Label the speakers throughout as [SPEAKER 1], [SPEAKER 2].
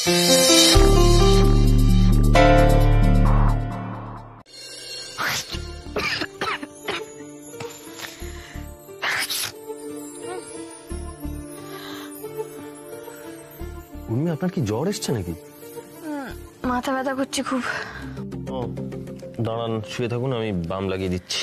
[SPEAKER 1] উর্মি, আপনার কি জ্বর এসছে নাকি?
[SPEAKER 2] মাথা ব্যথা করছে খুব।
[SPEAKER 1] ও দাঁড়ান, শুয়ে থাকুন, আমি বাম লাগিয়ে দিচ্ছি।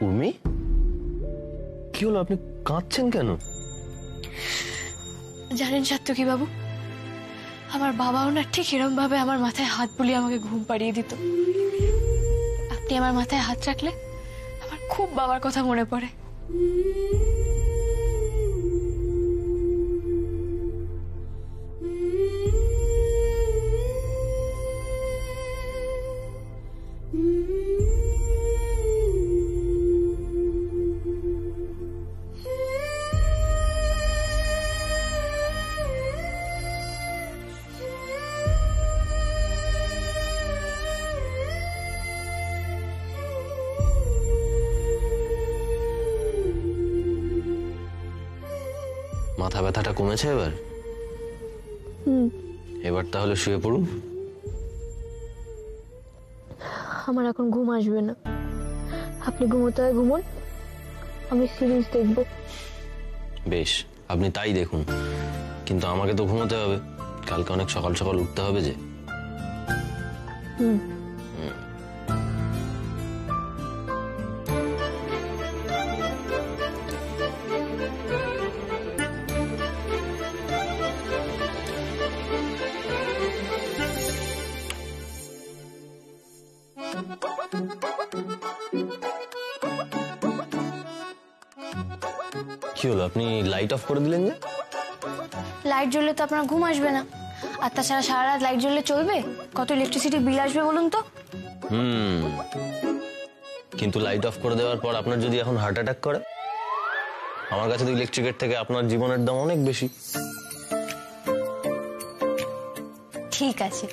[SPEAKER 1] উর্মি, কি হলো? আপনি কাঁদছেন কেন?
[SPEAKER 2] জানেন সাত্তকী বাবু, আমার বাবাও না ঠিক এরকম ভাবে আমার মাথায় হাত বুলিয়ে আমাকে ঘুম পাড়িয়ে দিত। আপনি আমার মাথায় হাত রাখলে আমার খুব বাবার কথা মনে পড়ে।
[SPEAKER 1] মাথা ব্যথাটা কমেছে এবার? এবার তাহলে শুয়ে পড়ুন।
[SPEAKER 2] আমার এখন ঘুম আসবে না, আপনি ঘুমোতে হয় ঘুমোন, আমি সিরিজ দেখব।
[SPEAKER 1] বেশ, আপনি তাই দেখুন, কিন্তু আমাকে তো ঘুমোতে হবে, কালকে অনেক সকাল সকাল উঠতে হবে যে। কি হলো, আপনি লাইট অফ করে দিলেন যে?
[SPEAKER 2] লাইট জ্বললে তো আপনার ঘুম আসবে না, আর তাছাড়া সারা রাত লাইট জ্বললে চলবে? কত ইলেকট্রিসিটি বিল আসবে বলুন তো।
[SPEAKER 1] কিন্তু লাইট অফ করে দেওয়ার পর আপনার যদি এখন হার্ট অ্যাটাক করে? আমার কাছে তো ইলেকট্রিকের থেকে আপনার জীবনের দাম অনেক বেশি।
[SPEAKER 2] ঠিক আছে,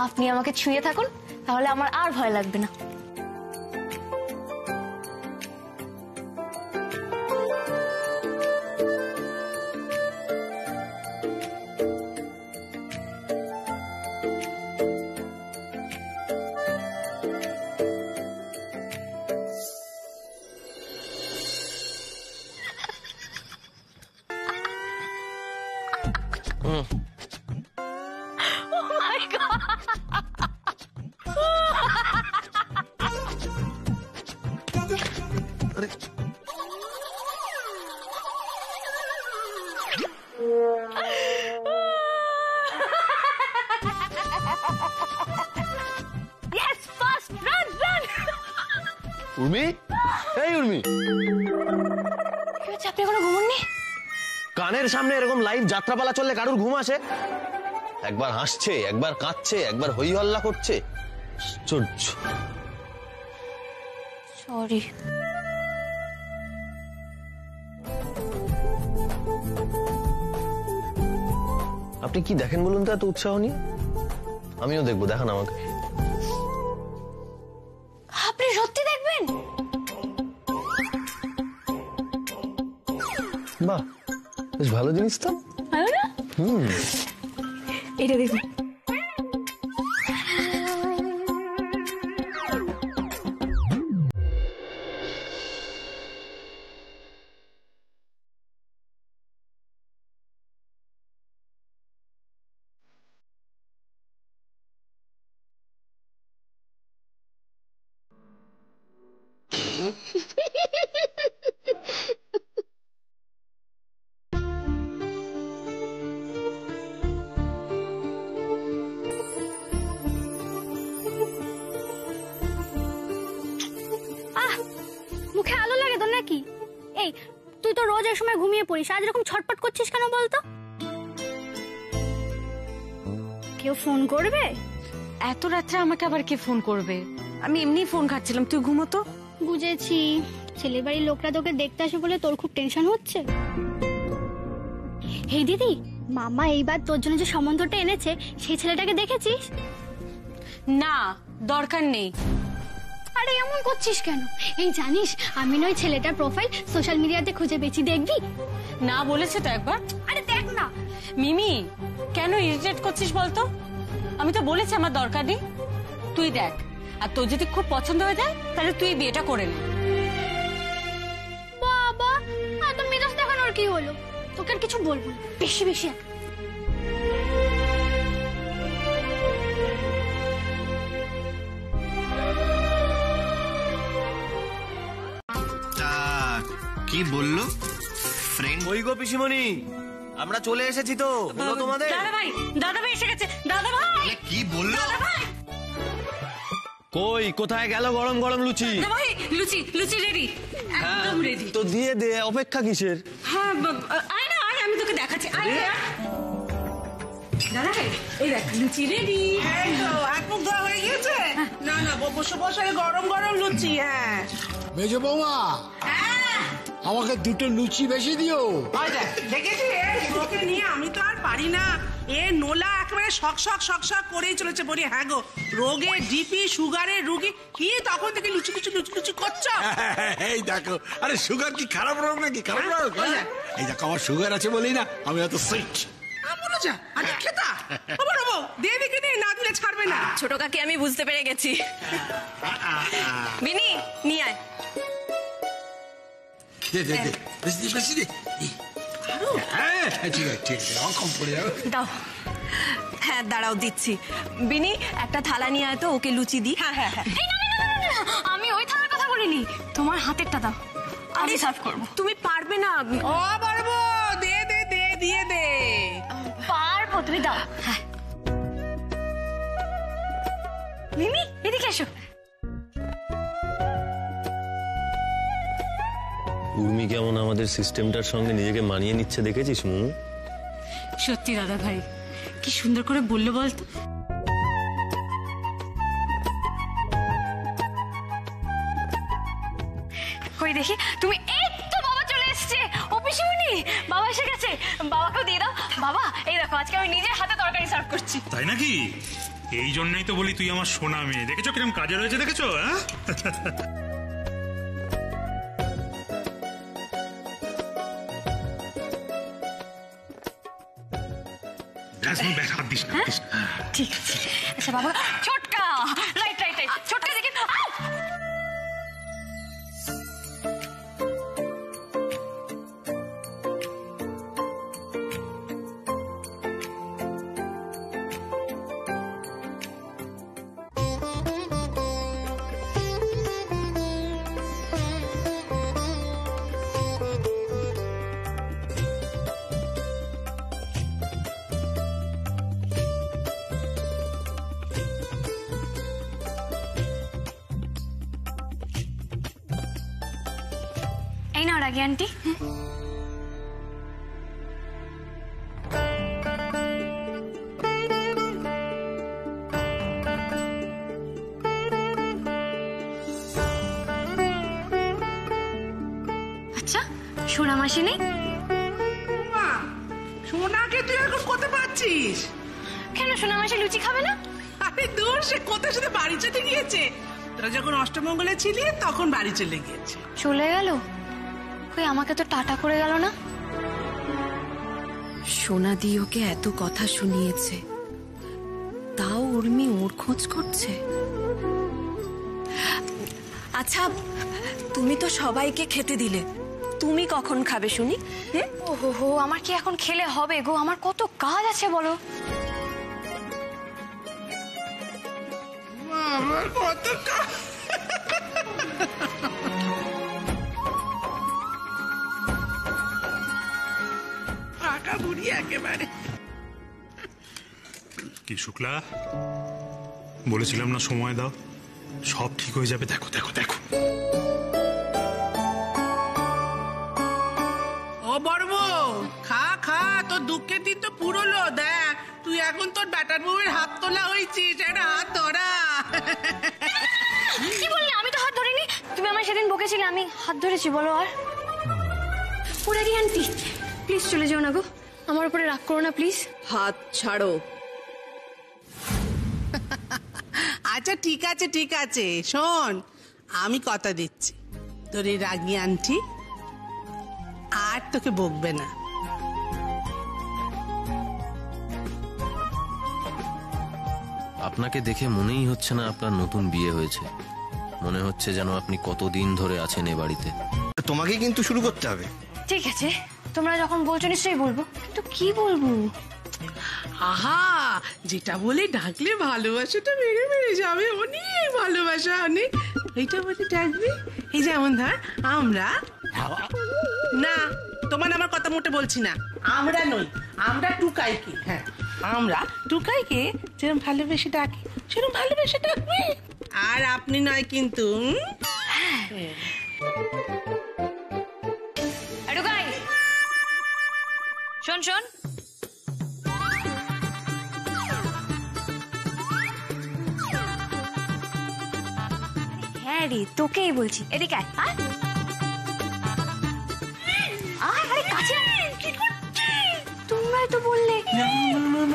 [SPEAKER 2] আপনি আমাকে ছুঁয়ে থাকুন, তাহলে আমার আর ভয় লাগবে না। Oh my God! Yes, fast, run, run!
[SPEAKER 1] Urmi, এই উর্মি,
[SPEAKER 2] কি হচ্ছে, আপনি এখনো ঘুমোননি?
[SPEAKER 1] কানের সামনে এরকম লাইভ যাত্রাপালা চললে কারুর ঘুম আসে? একবার হাসছে, একবার কাঁদছে, একবার হই হল্লা করছে। আশ্চর্য।
[SPEAKER 2] সরি।
[SPEAKER 1] আপনি কি দেখেন বলুন তো এত উৎসাহ নিয়ে? আমিও দেখবো, দেখান আমাকে।
[SPEAKER 2] আপনি সত্যি দেখবেন?
[SPEAKER 1] বাহ, বেশ ভালো জিনিস তো।
[SPEAKER 2] ভালো না? এটা দেখুন। মুখে আলো লাগে তো নাকি? এই তুই তো রোজ এই সময় ঘুমিয়ে পড়িস, আজ এরকম ছটপট করছিস কেন বলতো? কেউ ফোন করবে?
[SPEAKER 3] এত রাত্রে আমাকে আবার কে ফোন করবে? আমি এমনি ফোন ঘাটছিলাম, তুই ঘুমোতো।
[SPEAKER 2] বুঝেছি,
[SPEAKER 3] ছেলের বাড়ির লোকরা তোকে দেখতে আসে বলে তোর খুব টেনশন হচ্ছে? এই দিদি, মামা এইবার তোর জন্য যে সম্বন্ধটা এনেছে সেই ছেলেটাকে দেখেছিস?
[SPEAKER 4] না, দরকার নেই।
[SPEAKER 3] আরে এমন করছিস কেন? এই জানিস, আমি নয় ছেলেটার প্রোফাইল সোশ্যাল মিডিয়াতে খুঁজে পেয়েছি, দেখবি?
[SPEAKER 4] না বলেছে তো একবার।
[SPEAKER 3] আরে দেখ না।
[SPEAKER 4] মিমি, কেন ইরিটেট করছিস বলতো? আমি তো বলেছি আমার দরকার নেই। তুই দেখ, আর তোর যদি খুব পছন্দ হয়ে যায় তাহলে তুই বিয়েটা করে নে।
[SPEAKER 3] বাবা, এত মেজাজ দেখানোর কি হলো? তোকে আর কিছু বলবো না, বেশি বেশি
[SPEAKER 5] কি বললো ফ্রেন্ড?
[SPEAKER 1] ওই গো পিসিমণি, আমরা চলে এসেছি তো, বলো তোমাদের।
[SPEAKER 4] দাদা ভাই এসে গেছে। দাদা ভাই,
[SPEAKER 5] কি বললো?
[SPEAKER 1] কই কোথায় গেল গরম গরম লুচি?
[SPEAKER 4] দাদা ভাই, লুচি লুচি রেডি, একদম রেডি।
[SPEAKER 1] তো দিয়ে দে, অপেক্ষা কিসের?
[SPEAKER 4] হ্যাঁ, আয় না, আয়, আমি তোকে দেখাচ্ছি। আয় দাদা ভাই, এই দেখ লুচি রেডি।
[SPEAKER 6] এই তো এক মুখ ধোয়া হয়ে গিয়েছে। না না, বসে বসে গরম গরম লুচি। হ্যাঁ
[SPEAKER 7] মেজো বৌমা, আমাকে দুটো লুচি বেশি দিও।
[SPEAKER 6] দেখেছি ওকে নিয়ে আমি তো আর পারি না। এ নোলা একেবারে শক শক শক শক করেই চলেছে। বলি হ্যাঁ গো, রোগে ডিপি সুগারের রুগী, কি তখন থেকে লুচি লুচি লুচি লুচি করছো?
[SPEAKER 7] এই দেখো, আরে সুগার কি খারাপ রোগ নাকি? খারাপ রোগ? এই দেখো, আমার সুগার আছে বলেই না আমি এত সুইট।
[SPEAKER 6] বলো যা, আরে খেতা বাবা বাবা দিয়ে দিকে নে, না দিলে ছাড়বে না।
[SPEAKER 4] ছোট কাকি, আমি বুঝতে পেরে গেছি। বিনি, নিয়ে আয়।
[SPEAKER 7] দে দে দে, বেশি দে, বেশি দে। হ্যাঁ ঠিক আছে, ঠিক আছে, কম পড়ে যাবে।
[SPEAKER 4] দাও। হ্যাঁ দাঁড়াও, দিচ্ছি। বিনি, একটা থালা নিয়ে আয় তো, ওকে লুচি দি। হ্যাঁ হ্যাঁ হ্যাঁ।
[SPEAKER 3] আমি ওই থালার কথা বলিনি, তোমার হাতেরটা দাও, আমি সার্ভ করবো।
[SPEAKER 4] তুমি পারবে না।
[SPEAKER 6] ও পারবো, দে দে দে, দিয়ে দে।
[SPEAKER 3] পারবো, তুমি দাও। হ্যাঁ মিমি, এদিকে এসো।
[SPEAKER 1] উর্মি কেমন আমাদের সিস্টেমটার সঙ্গে নিজেকে মানিয়ে নিচ্ছে দেখেছিস মুমু?
[SPEAKER 4] সত্যি দাদা ভাই, কি সুন্দর করে বললো বলতো।
[SPEAKER 2] কই দেখি তুমি। এই তো বাবা চলে এসেছে। ও পিসিমণি, বাবা এসে গেছে। বাবাকেও দিয়ে দাও। বাবা, এই দেখো, আজকে আমি নিজের হাতে তরকারি সার্ভ করছি।
[SPEAKER 8] তাই নাকি? এই জন্যই তো বলি তুই আমার সোনা মেয়ে। দেখেছো কিরকম কাজে রয়েছে, দেখেছো? হ্যাঁ, হাত দিস না।
[SPEAKER 2] ঠিক আছে। আচ্ছা বাবা, ছোটকা, রাইট রাইট রাইট, ছোটকা দেখি। এই নাও রাগি আন্টি। আচ্ছা, সোনা মাসি নেই?
[SPEAKER 6] মা, সোনাকে তুই এখন কোথায় পাচ্ছিস?
[SPEAKER 2] কেন, সোনা মাসি লুচি খাবে না?
[SPEAKER 6] আরে দূর, সে কোথায় সাথে বাড়ি চলে গিয়েছে। তোরা যখন অষ্টমঙ্গলে ছিলি তখন বাড়ি চলে গিয়েছে।
[SPEAKER 2] চলে গেল? কই, আমাকে তো টাটা করে গেল না।
[SPEAKER 4] সোনা দি ওকে এত কথা শুনিয়েছে, তাও উর্মি ওর খোঁজ করছে। আচ্ছা, তুমি তো সবাইকে খেতে দিলে, তুমি কখন খাবে শুনি?
[SPEAKER 2] ওহো হো, আমার কি এখন খেলে হবে গো? আমার কত কাজ আছে বলো।
[SPEAKER 6] আমার কত ফাঁকা বুড়ি একেবারে।
[SPEAKER 8] কি শুক্লা, বলেছিলাম না সময় দাও, সব ঠিক হয়ে যাবে। দেখো দেখো দেখো।
[SPEAKER 6] ও বড় বউ, খা খা, তোর দুঃখের দিন তো পুরোলো। দেখ, তুই এখন তোর ব্যাটার বউয়ের হাত তোলা হয়েছিস। একটা হাত ধরা।
[SPEAKER 2] কি বললি? আমি তো হাত ধরিনি। তুমি আমার সেদিন বকেছিলে, আমি হাত ধরেছি বলো। আর
[SPEAKER 3] পুরারি আন্টি প্লিজ চলে যাও না গো, আমার উপরে রাগ করো না প্লিজ।
[SPEAKER 9] হাত ছাড়ো।
[SPEAKER 6] আচ্ছা ঠিক আছে ঠিক আছে, শোন আমি কথা দিচ্ছি, তোর এই রাগি আন্টি আর তোকে বকবে না।
[SPEAKER 1] আপনাকে দেখে মনেই হচ্ছে না আপনার নতুন বিয়ে হয়েছে। মনে হচ্ছে যেন আপনি কতদিন ধরে আছেন এ বাড়িতে।
[SPEAKER 5] তোমাকে কিন্তু শুরু করতে হবে।
[SPEAKER 2] ঠিক আছে, তোমরা যখন বলছো নিশ্চয়ই বলবো, কিন্তু কি বলবো?
[SPEAKER 6] আহা, যেটা বলে ডাকলে ভালোবাসাটা বেড়ে বেড়ে যাবে, অনেক ভালোবাসা অনেক। এইটা বলে ডাকবি, এই যেমন ধর আমরা, না তোমার আমার কথা মোটে বলছি না, আমরা নই, আমরা টুকাইকে, হ্যাঁ আমরা টুকাইকে যেরকম ভালোবেসে ডাকি সেরকম ভালোবেসে ডাকবে। আর আপনি নয় কিন্তু।
[SPEAKER 2] টুকাই শোন শোন, হ্যাঁ রে তোকেই বলছি, এদিকে আয়। আরে কাছে তোমরাই তো বললে।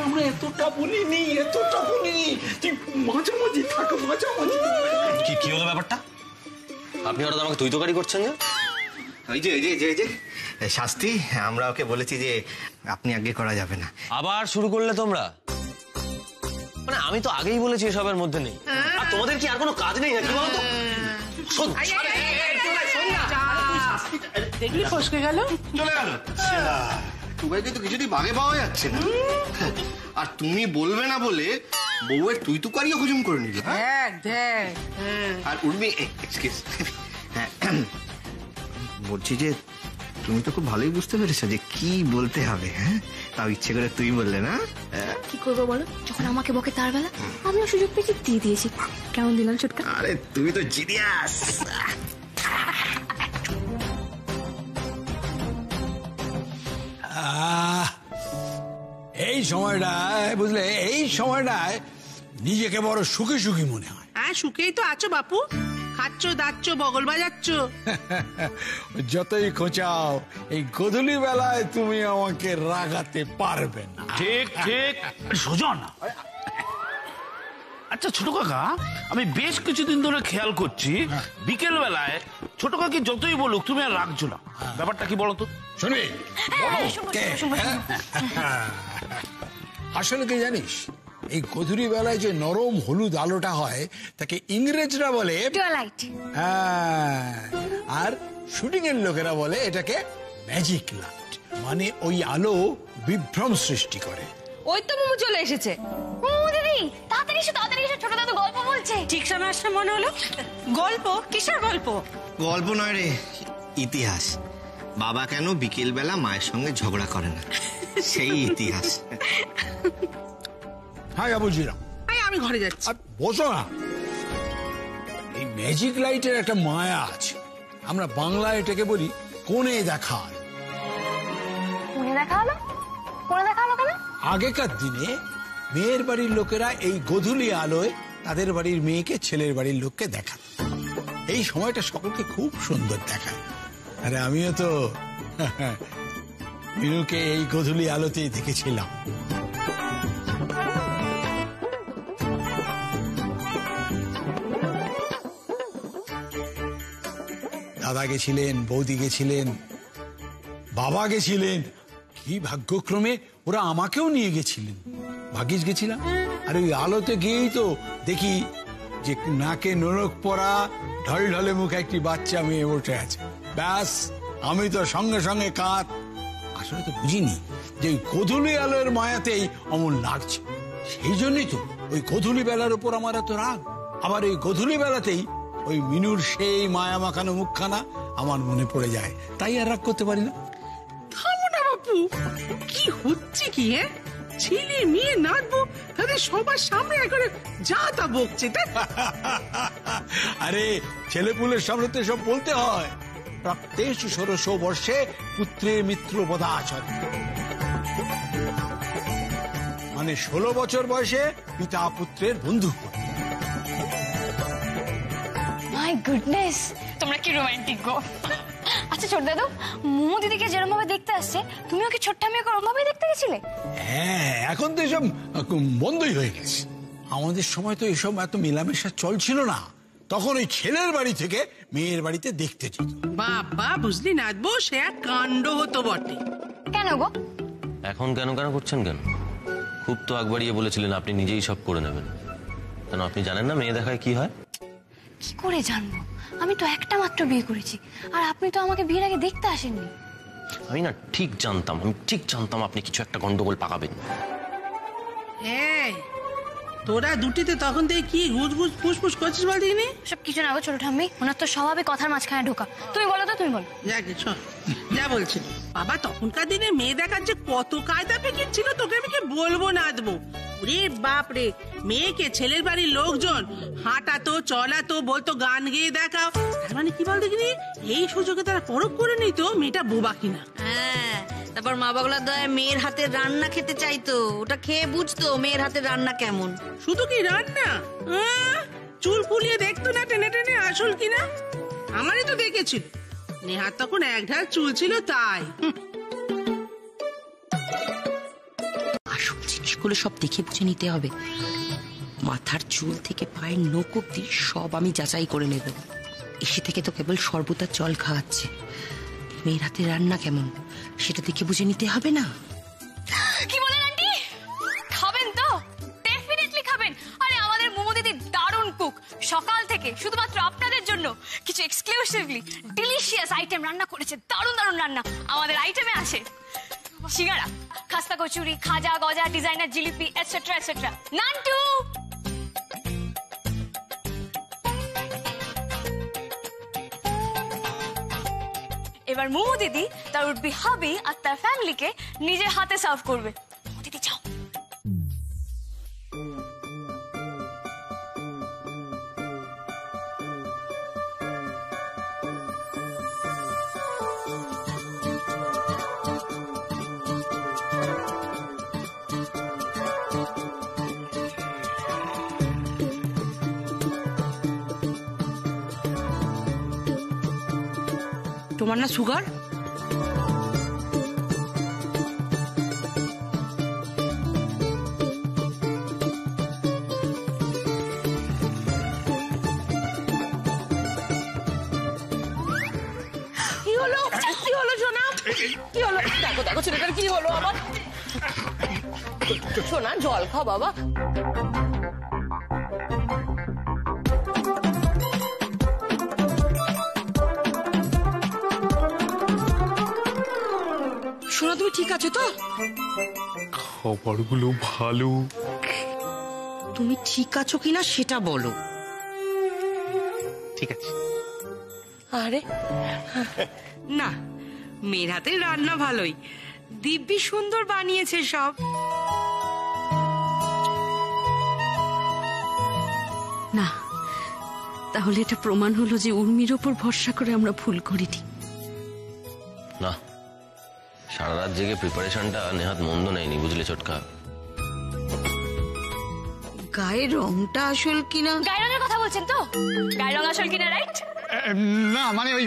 [SPEAKER 7] আমরা এতটা বলিনি, এতটা বলিনি। তুই মাঝামাঝি থাক, মাঝামাঝি।
[SPEAKER 1] কি হলো ব্যাপারটা? আপনি হঠাৎ আমাকে তুই তোকারি করছেন যে?
[SPEAKER 5] ওই যে এই যে এই যে শাস্তি, আমরা ওকে বলেছি যে আপনি আগে করা যাবে না।
[SPEAKER 1] আবার শুরু করলে তোমরা? মানে আমি তো আগেই বলেছি এসবের মধ্যে নেই। আর তোমাদের কি আর কোনো কাজ নেই নাকি বলো তো?
[SPEAKER 6] দেখলি ফসকে গেল,
[SPEAKER 5] চলে গেল। সবাইকে তো কিছুদিন আগে পাওয়া যাচ্ছে না। আর তুমি বলবে না বলে বউয়ের তুই তুকারিও হুজুম করে নিলে।
[SPEAKER 6] দেখ দেখ।
[SPEAKER 5] আর উর্মি, এক্সকিউজ, বলছি যে তুমি তো খুব ভালোই বুঝতে পেরেছো যে কি বলতে হবে। হ্যাঁ, তাও ইচ্ছে করে তুই বললে না?
[SPEAKER 2] কি করবো বলো, যখন আমাকে বকে তার বেলা আমিও সুযোগ পেয়েছি দিয়ে দিয়েছি। কেমন দিলাম ছোটকা?
[SPEAKER 5] আরে তুমি তো জিনিয়াস।
[SPEAKER 7] এই সময়টায় বুঝলে, এই সময়টায় নিজেকে বড় সুখী সুখী মনে হয়।
[SPEAKER 6] হ্যাঁ সুখেই তো আছো বাপু, খাচ্ছ দাচ্ছ বগল বাজাচ্ছ।
[SPEAKER 7] যতই খোঁচাও, এই গধূলি বেলায় তুমি আমাকে রাগাতে পারবে না।
[SPEAKER 10] ঠিক ঠিক। সুজন, আচ্ছা ছোট কাকা, আমি বেশ কিছুদিন ধরে খেয়াল করছি বিকেল বেলায় ছোট কাকি যতই বলুক তুমি আর রাখছো না। ব্যাপারটা কি বলো তো?
[SPEAKER 7] শুনবি? আসলে কি জানিস, এই গধূলি বেলায় যে নরম হলুদ আলোটা হয় তাকে ইংরেজরা বলে
[SPEAKER 2] টুয়াইলাইট।
[SPEAKER 7] হ্যাঁ, আর শুটিং এর লোকেরা বলে এটাকে ম্যাজিক লাইট। মানে ওই আলো বিভ্রম সৃষ্টি করে।
[SPEAKER 9] ওই তো মোমো চলে এসেছে।
[SPEAKER 2] দিদি তাড়াতাড়ি এসো, তাড়াতাড়ি এসো, ছোট দাদু গল্প বলছে।
[SPEAKER 4] ঠিক সময় আসলে মনে হলো। গল্প? কিসের গল্প?
[SPEAKER 5] গল্প নয় রে, ইতিহাস। বাবা কেন বিকেল বেলা মায়ের সঙ্গে ঝগড়া করে না, সেই ইতিহাস।
[SPEAKER 7] হ্যাঁ বুঝলাম।
[SPEAKER 6] আমি ঘরে যাচ্ছি।
[SPEAKER 7] বসো না। এই ম্যাজিক লাইটের একটা মায়া আছে, আমরা বাংলায় এটাকে বলি কোণে দেখা আলো।
[SPEAKER 2] কোণে দেখা হলো? কোণে দেখা হলো কেন?
[SPEAKER 7] আগেকার দিনে মেয়ের বাড়ির লোকেরা এই গধূলি আলোয় তাদের বাড়ির মেয়েকে ছেলের বাড়ির লোককে দেখান। এই সময়টা সকলকে খুব সুন্দর দেখায়। আরে আমিও তো মিনুকে এই গধূলি আলোতেই দেখেছিলাম। দাদা গেছিলেন, বৌদি গেছিলেন, বাবা গেছিলেন, কি ভাগ্যক্রমে ওরা আমাকেও নিয়ে গেছিলেন। ভাগ্যিস গেছিলাম। আর ওই আলোতে গিয়েই তো দেখি যে নাকে নোলক পরা, ঢলঢলে মুখে একটি বাচ্চা মেয়ে বসে আছে। ব্যাস, আমি তো সঙ্গে সঙ্গে কাঁদ। আসলে তো বুঝিনি যে ওই গধূলি আলোর মায়াতেই অমন লাগছে। সেই জন্যই তো ওই গধূলি বেলার উপর আমার এত রাগ। আবার ওই গধূলি বেলাতেই ওই মিনুর সেই মায়া মাখানো মুখখানা আমার মনে পড়ে যায়, তাই আর রাগ করতে পারি না।
[SPEAKER 6] থামো না বাপু, কি হচ্ছে কি? ছেলে মেয়ে নাচবো, তাদের সবার সামনে একবারে যা তা বকছে।
[SPEAKER 7] আরে ছেলেপুলের সামনে তো সব বলতে হয়। প্রাপ্তেষু ষোড়শ বর্ষে পুত্রে মিত্র বদাচরণ, মানে 16 বছর বয়সে পিতা পুত্রের বন্ধু।
[SPEAKER 2] মাই গুডনেস, তোমরা কি রোমান্টিক গো। আচ্ছা ছোট দাদু, মোমো দিদিকে যেরকম ভাবে দেখতে আসছে, তুমিও কি ছোট্ট মেয়েকে ওরকম ভাবে দেখতে গেছিলে?
[SPEAKER 7] হ্যাঁ, এখন তো এসব বন্ধই হয়ে গেছে। আমাদের সময় তো এসব এত মেলামেশা চলছিল না। তখন ওই ছেলের বাড়ি থেকে মেয়ের বাড়িতে দেখতে যেত।
[SPEAKER 6] বাবা বুঝলি নাচবো, সে এক কাণ্ড হতো বটে।
[SPEAKER 2] কেন গো?
[SPEAKER 1] এখন কেন কেন করছেন কেন? খুব তো আগ বাড়িয়ে বলেছিলেন আপনি নিজেই সব করে নেবেন। কেন আপনি জানেন না মেয়ে দেখায় কি হয়?
[SPEAKER 2] কি করে জানবো? আমি তো একটা মাত্র বিয়ে করেছি, আর আপনি তো আমাকে বিয়ের আগে দেখতে আসেননি।
[SPEAKER 1] আমি ঠিক জানতাম আপনি কিছু একটা গন্ডগোল পাকাবেন।
[SPEAKER 6] এই তোরা দুটিতে তখন থেকে কি গুজ গুজ ফুসফুস করছিস বল দেখিনি?
[SPEAKER 2] সব কিছু না গো ছোট ঠাম্মি, ওনার তো স্বভাবে কথার মাঝখানে ঢোকা। তুমি বলো তো, তুমি বলো।
[SPEAKER 6] যাকে শোন, যা বলছিল বাবা, তখনকার দিনে মেয়ে দেখার যে কত কায়দা ফিকির ছিল তোকে আমি কি বলবো না দেবো। রে বাপ রে, মেয়েকে ছেলের বাড়ির লোকজন হাঁটাতো চলাতো, বলতো গান গেয়ে দেখাও। তার মানে কি বল দেখিনি, এই সুযোগে তারা পরখ করে নিত মেয়েটা বোবা কিনা।
[SPEAKER 9] হ্যাঁ, তারপর মা বাগলার দয় মেয়ের হাতের রান্না খেতে চাইতো, ওটা খেয়ে বুঝতো মেয়ের হাতের রান্না কেমন।
[SPEAKER 6] শুধু কি রান্না, চুল ফুলিয়ে দেখতো না টেনে টেনে আসল কিনা। আমারই তো দেখেছিল, নেহার তখন এক ঢাল চুল ছিল তাই।
[SPEAKER 11] আসল জিনিসগুলো সব দেখে বুঝে নিতে হবে। মাথার চুল থেকে পায়ের নখ অব্দি সব আমি যাচাই করে নেব। এসে থেকে তো কেবল শরবত আর জল খাওয়াচ্ছে, মেয়ের হাতে রান্না কেমন সেটা দেখে বুঝে নিতে হবে না?
[SPEAKER 2] কি বলেন আন্টি? খাবেন তো? ডেফিনেটলি খাবেন। আরে আমাদের মোমো দিদি দারুণ কুক, সকাল থেকে শুধুমাত্র আপনাদের জন্য কিছু এক্সক্লুসিভলি ডিলিশিয়াস আইটেম রান্না করেছে। দারুণ দারুণ রান্না আমাদের আইটেমে আছে সিঙ্গারা, খাস্তা কচুরি, খাজা, গজা, ডিজাইনার জিলিপি, এটসেট্রা এটসেট্রা। নান্টু এবার মোমো দিদি তার উঠবি হাবি আর তার ফ্যামিলিকে নিজের হাতে সার্ভ করবে। দিদি যাও।
[SPEAKER 11] তোমার না সুগার?
[SPEAKER 9] কি হলো সোনা? কি হলো? দেখো দেখো ছেলেটার কি হলো আবার। সোনা জল খাও বাবা।
[SPEAKER 11] সোনা তুমি ঠিক আছো তো?
[SPEAKER 8] খবরগুলো ভালো।
[SPEAKER 11] তুমি ঠিক আছো কিনা সেটা বলো।
[SPEAKER 1] ঠিক আছে।
[SPEAKER 11] আরে না, মেয়ের হাতে রান্না ভালোই, দিব্যি সুন্দর বানিয়েছে সব।
[SPEAKER 9] না, তাহলে এটা প্রমাণ হলো যে উর্মির ওপর ভরসা করে আমরা ভুল করিনি।
[SPEAKER 1] না, সারা রাত জেগে প্রিপারেশনটা নেহাত মন্দ নেয়নি, বুঝলে ছোটকা।
[SPEAKER 11] গায়ের রংটা আসল কিনা?
[SPEAKER 2] গায়ের রঙের কথা বলছেন তো? গায়ের রং আসল কিনা, রাইট?
[SPEAKER 12] না মানে ওই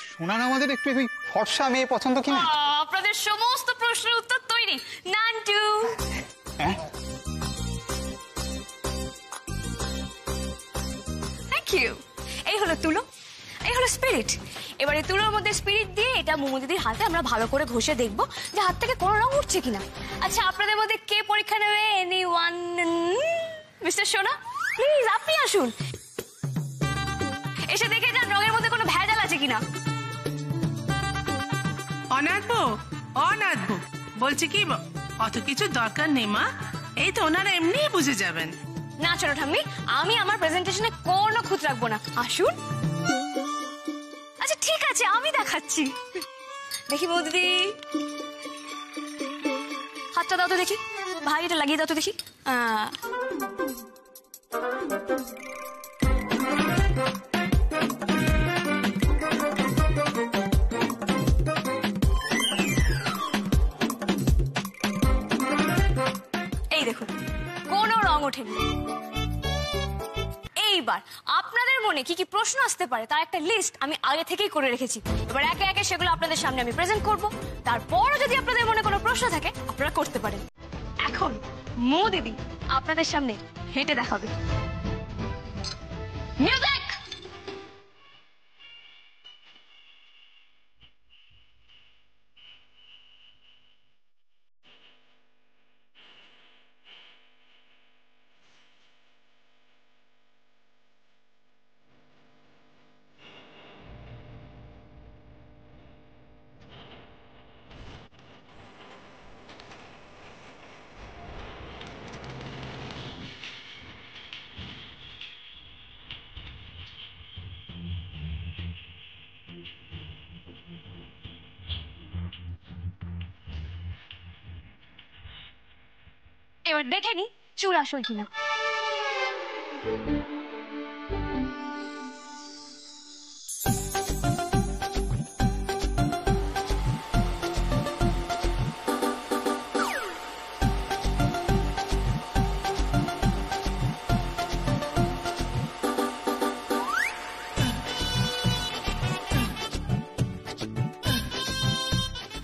[SPEAKER 12] সোনার আমাদের একটু ওই ফর্সা মেয়ে পছন্দ কিনা।
[SPEAKER 2] আপনাদের সমস্ত প্রশ্নের উত্তর তৈরি নান্টু। Thank you. এই হলো তুলো, এই হলো স্পিরিট। এবারে তুলোর মধ্যে স্পিরিট দিয়ে এটা মোমো দিদির হাতে আমরা ভালো করে ঘষে দেখবো যে হাত থেকে কোনো রং উঠছে কিনা। আচ্ছা আপনাদের মধ্যে কে পরীক্ষা নেবে? এনিওয়ান? মিস্টার সোনা প্লিজ আপনি আসুন, এসে দেখে যান রঙের মধ্যে কোনো ভেজাল আছে কিনা।
[SPEAKER 6] অনাথবো বলছি কি, অত কিছু দরকার নেই মা, এই তো ওনারা এমনি বুঝে যাবেন।
[SPEAKER 2] না ছোট ঠাম্মি, আমি আমার প্রেজেন্টেশনে কোনো খুঁত রাখবো না, আসুন। আচ্ছা ঠিক আছে, আমি দেখাচ্ছি। দেখি বৌদি, হাতটা দাও তো দেখি। ভাই এটা লাগিয়ে দাও তো দেখি। এই দেখুন, কোনো রং ওঠেনি। এইবার আপনাদের মনে কি কি প্রশ্ন আসতে পারে তার একটা লিস্ট আমি আগে থেকেই করে রেখেছি। এবার একে একে সেগুলো আপনাদের সামনে আমি প্রেজেন্ট করব, তারপরও যদি আপনাদের মনে কোনো প্রশ্ন থাকে আপনারা করতে পারেন। এখন মো দিদি আপনাদের সামনে হেঁটে দেখাবে। মিউজিক। এবার দেখে নি চুল আসল কিনা।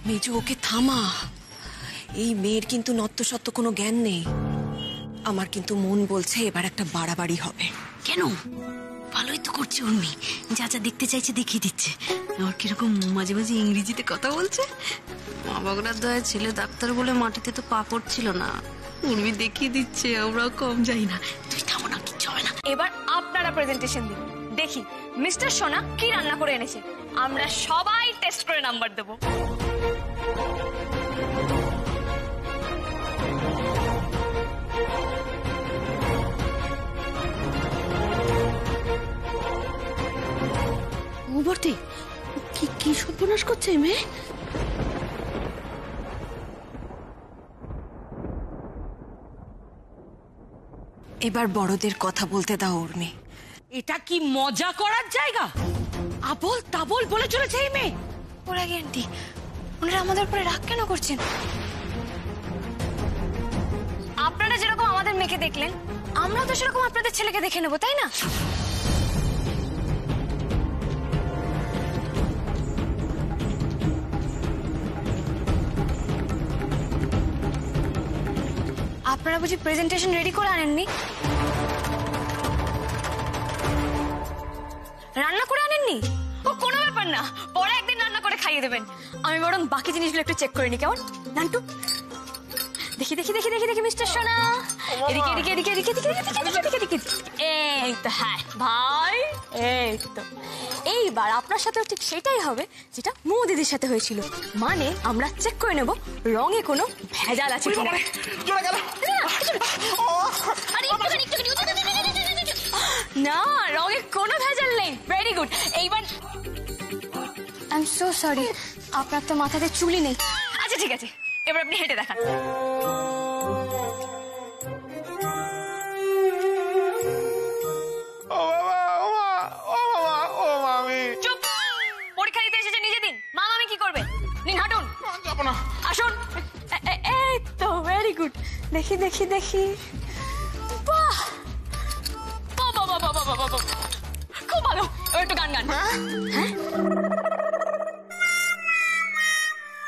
[SPEAKER 11] মেজো, ওকে থামা। এই মেয়ের কিন্তু নত্য কোনো জ্ঞান নেই। আমার কিন্তু মন বলছে এবার একটা বাড়াবাড়ি হবে।
[SPEAKER 9] কেন? ভালোই তো করছে উর্মি, যা যা দেখতে চাইছে দেখিয়ে দিচ্ছে। আর কিরকম মাঝে মাঝে ইংরেজিতে কথা বলছে। মা বাগলার দয়া ছেলে ডাক্তার বলে মাটিতে তো পা পড়ছিল না। উর্মি দেখিয়ে দিচ্ছে, আমরাও কম যাই না। তুই থামো না, কিচ্ছু হবে না।
[SPEAKER 2] এবার আপনারা প্রেজেন্টেশন দিন, দেখি মিস্টার সোনা কি রান্না করে এনেছে। আমরা সবাই টেস্ট করে নাম্বার দেবো।
[SPEAKER 9] বটে, কি সর্বনাশ করছে মেয়ে।
[SPEAKER 11] এবার বড়দের কথা বলতে দাও উর্মি।
[SPEAKER 4] এটা কি মজা করার জায়গা? আবল তাবল বলে চলেছে এই মেয়ে।
[SPEAKER 2] ওরা কি আন্টি, ওনারা আমাদের উপরে রাগ কেন করছেন? আপনারা যেরকম আমাদের মেয়েকে দেখলেন, আমরা তো সেরকম আপনাদের ছেলেকে দেখে নেবো, তাই না? আপনারা বুঝি প্রেজেন্টেশন রেডি করে আনেননি? রান্না করে আনেননি? ও কোনো ব্যাপার না, পরে একদিন রান্না করে খাইয়ে দেবেন। আমি বরং বাকি জিনিসগুলো একটু চেক করে নি, কেমন? নান্টু দেখি দেখি দেখি দেখি দেখি মিস্টার সোনা, এদিকে এদিকে এদিকে এদিকে এদিকে এদিকে এদিকে। এই তো, হ্যাঁ ভাই, এই তো। এইবার আপনার সাথেও ঠিক সেটাই হবে যেটা মৌ দিদির সাথে হয়েছিল। মানে আমরা চেক করে নেব রঙে কোনো ভেজাল আছে কিনা। না, রঙে কোনো ভেজাল নেই। Very good. এইবার আই এম সো সরি, আপনার তো মাথাতে চুলই নেই। আচ্ছা ঠিক আছে, এবার আপনি হেঁটে দেখান। চুপ, পরীক্ষা দিতে এসেছে, নিজে দিন। মা মামি কি করবে? নিন হাঁটুন। আসুন। এই তো, ভেরি গুড। দেখি দেখি দেখি, বাহ, খুব ভালো। এবার একটু গান গান।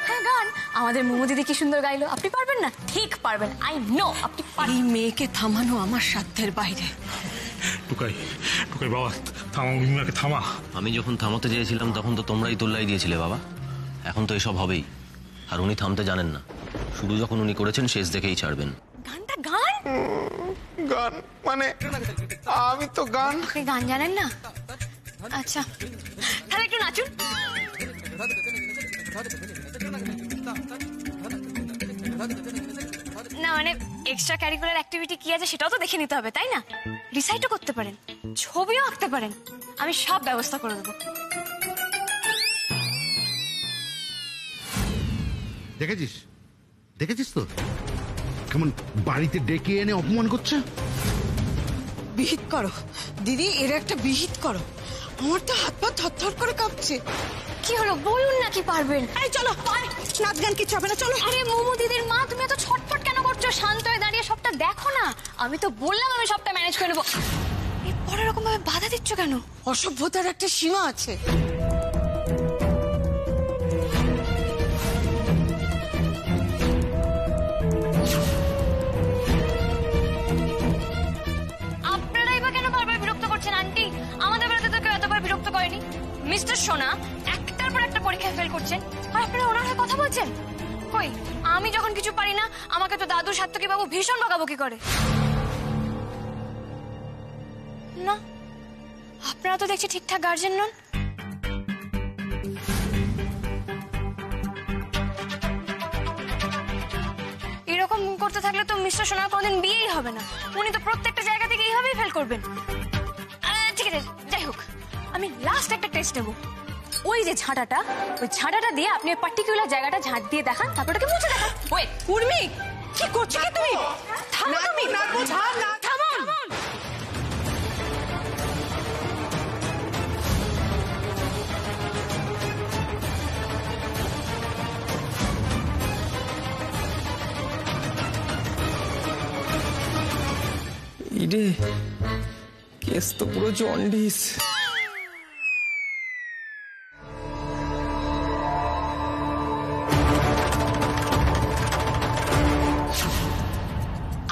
[SPEAKER 2] হ্যাঁ গান। আমাদের মোমো দিদি কি সুন্দর গাইলো। আপনি পারবেন না? ঠিক পারবেন, আই নো আপনি পারবেন।
[SPEAKER 11] এই মেয়েকে থামানো আমার সাধ্যের বাইরে।
[SPEAKER 8] টুকাই টুকাই বাবা, থামা, উর্মিমাকে থামা।
[SPEAKER 1] আমি যখন থামাতে চেয়েছিলাম তখন তো তোমরাই তোল্লাই দিয়েছিলে বাবা। এখন তো এসব হবেই। আর উনি থামতে জানেন না। শুরু যখন উনি করেছেন শেষ দেখেই ছাড়বেন।
[SPEAKER 2] গানটা গান?
[SPEAKER 12] গান মানে আমি তো গান।
[SPEAKER 2] আপনি গান জানেন না? আচ্ছা তাহলে একটু নাচুন। না মানে এক্সট্রা ক্যারিকুলার অ্যাক্টিভিটি কি আছে সেটাও তো দেখে নিতে হবে, তাই না? রিসাইটও করতে পারেন, ছবিও আঁকতে পারেন, আমি সব ব্যবস্থা করে দেবো।
[SPEAKER 13] দেখেছিস দেখেছিস তো কেমন বাড়িতে ডেকে এনে অপমান করছে।
[SPEAKER 11] বিহিত করো দিদি, এর একটা বিহিত করো। আমার তো হাত পা থরথর করে কাঁপছে।
[SPEAKER 2] কি হলো বলুন না কি পারবেন?
[SPEAKER 11] এই চলো, নাচ গান কিছু হবে না, চলো।
[SPEAKER 2] আরে মোমো দিদির মা, তুমি এত ছটফট কেন করছো? শান্ত হয়ে দাঁড়িয়ে সবটা দেখো না। আমি তো বললাম আমি সবটা ম্যানেজ করে নেবো। ওর এরকম ভাবে বাধা দিচ্ছ কেন?
[SPEAKER 4] অসভ্যতার একটা সীমা আছে।
[SPEAKER 2] আপনারাই বা কেন বারবার বিরক্ত করছেন আন্টি? আমাদের বেলাতে তো কেউ এতবার বিরক্ত করেনি। মিস্টার সোনা একটার পর একটা পরীক্ষায় ফেল করছেন, আর আপনারা ওনার হয়ে কথা বলছেন। কই, আমি যখন কিছু পারি না আমাকে তো দাদু সাত্তকী বাবু ভীষণ বকাবকি করে। না, আপনারা তো দেখছি ঠিকঠাক গার্জেন নন। এরকম করতে থাকলে তো মিস্টার সোনার কোনোদিন বিয়েই হবে না। উনি তো প্রত্যেকটা জায়গা থেকে এইভাবেই ফেল করবেন। ঠিক আছে, যাই হোক, আমি লাস্ট একটা টেস্ট নেব। ওই যে ঝাঁটাটা, ওই ঝাঁটাটা দিয়ে আপনি পার্টিকুলার জায়গাটা ঝাঁট দিয়ে দেখান, তারপর ওটাকে মুছে দেখান। ওই উর্মি, কি করছো কি তুমি? থামো তুমি, থামো।
[SPEAKER 14] ইরে, কেস তো পুরো জন্ডিস।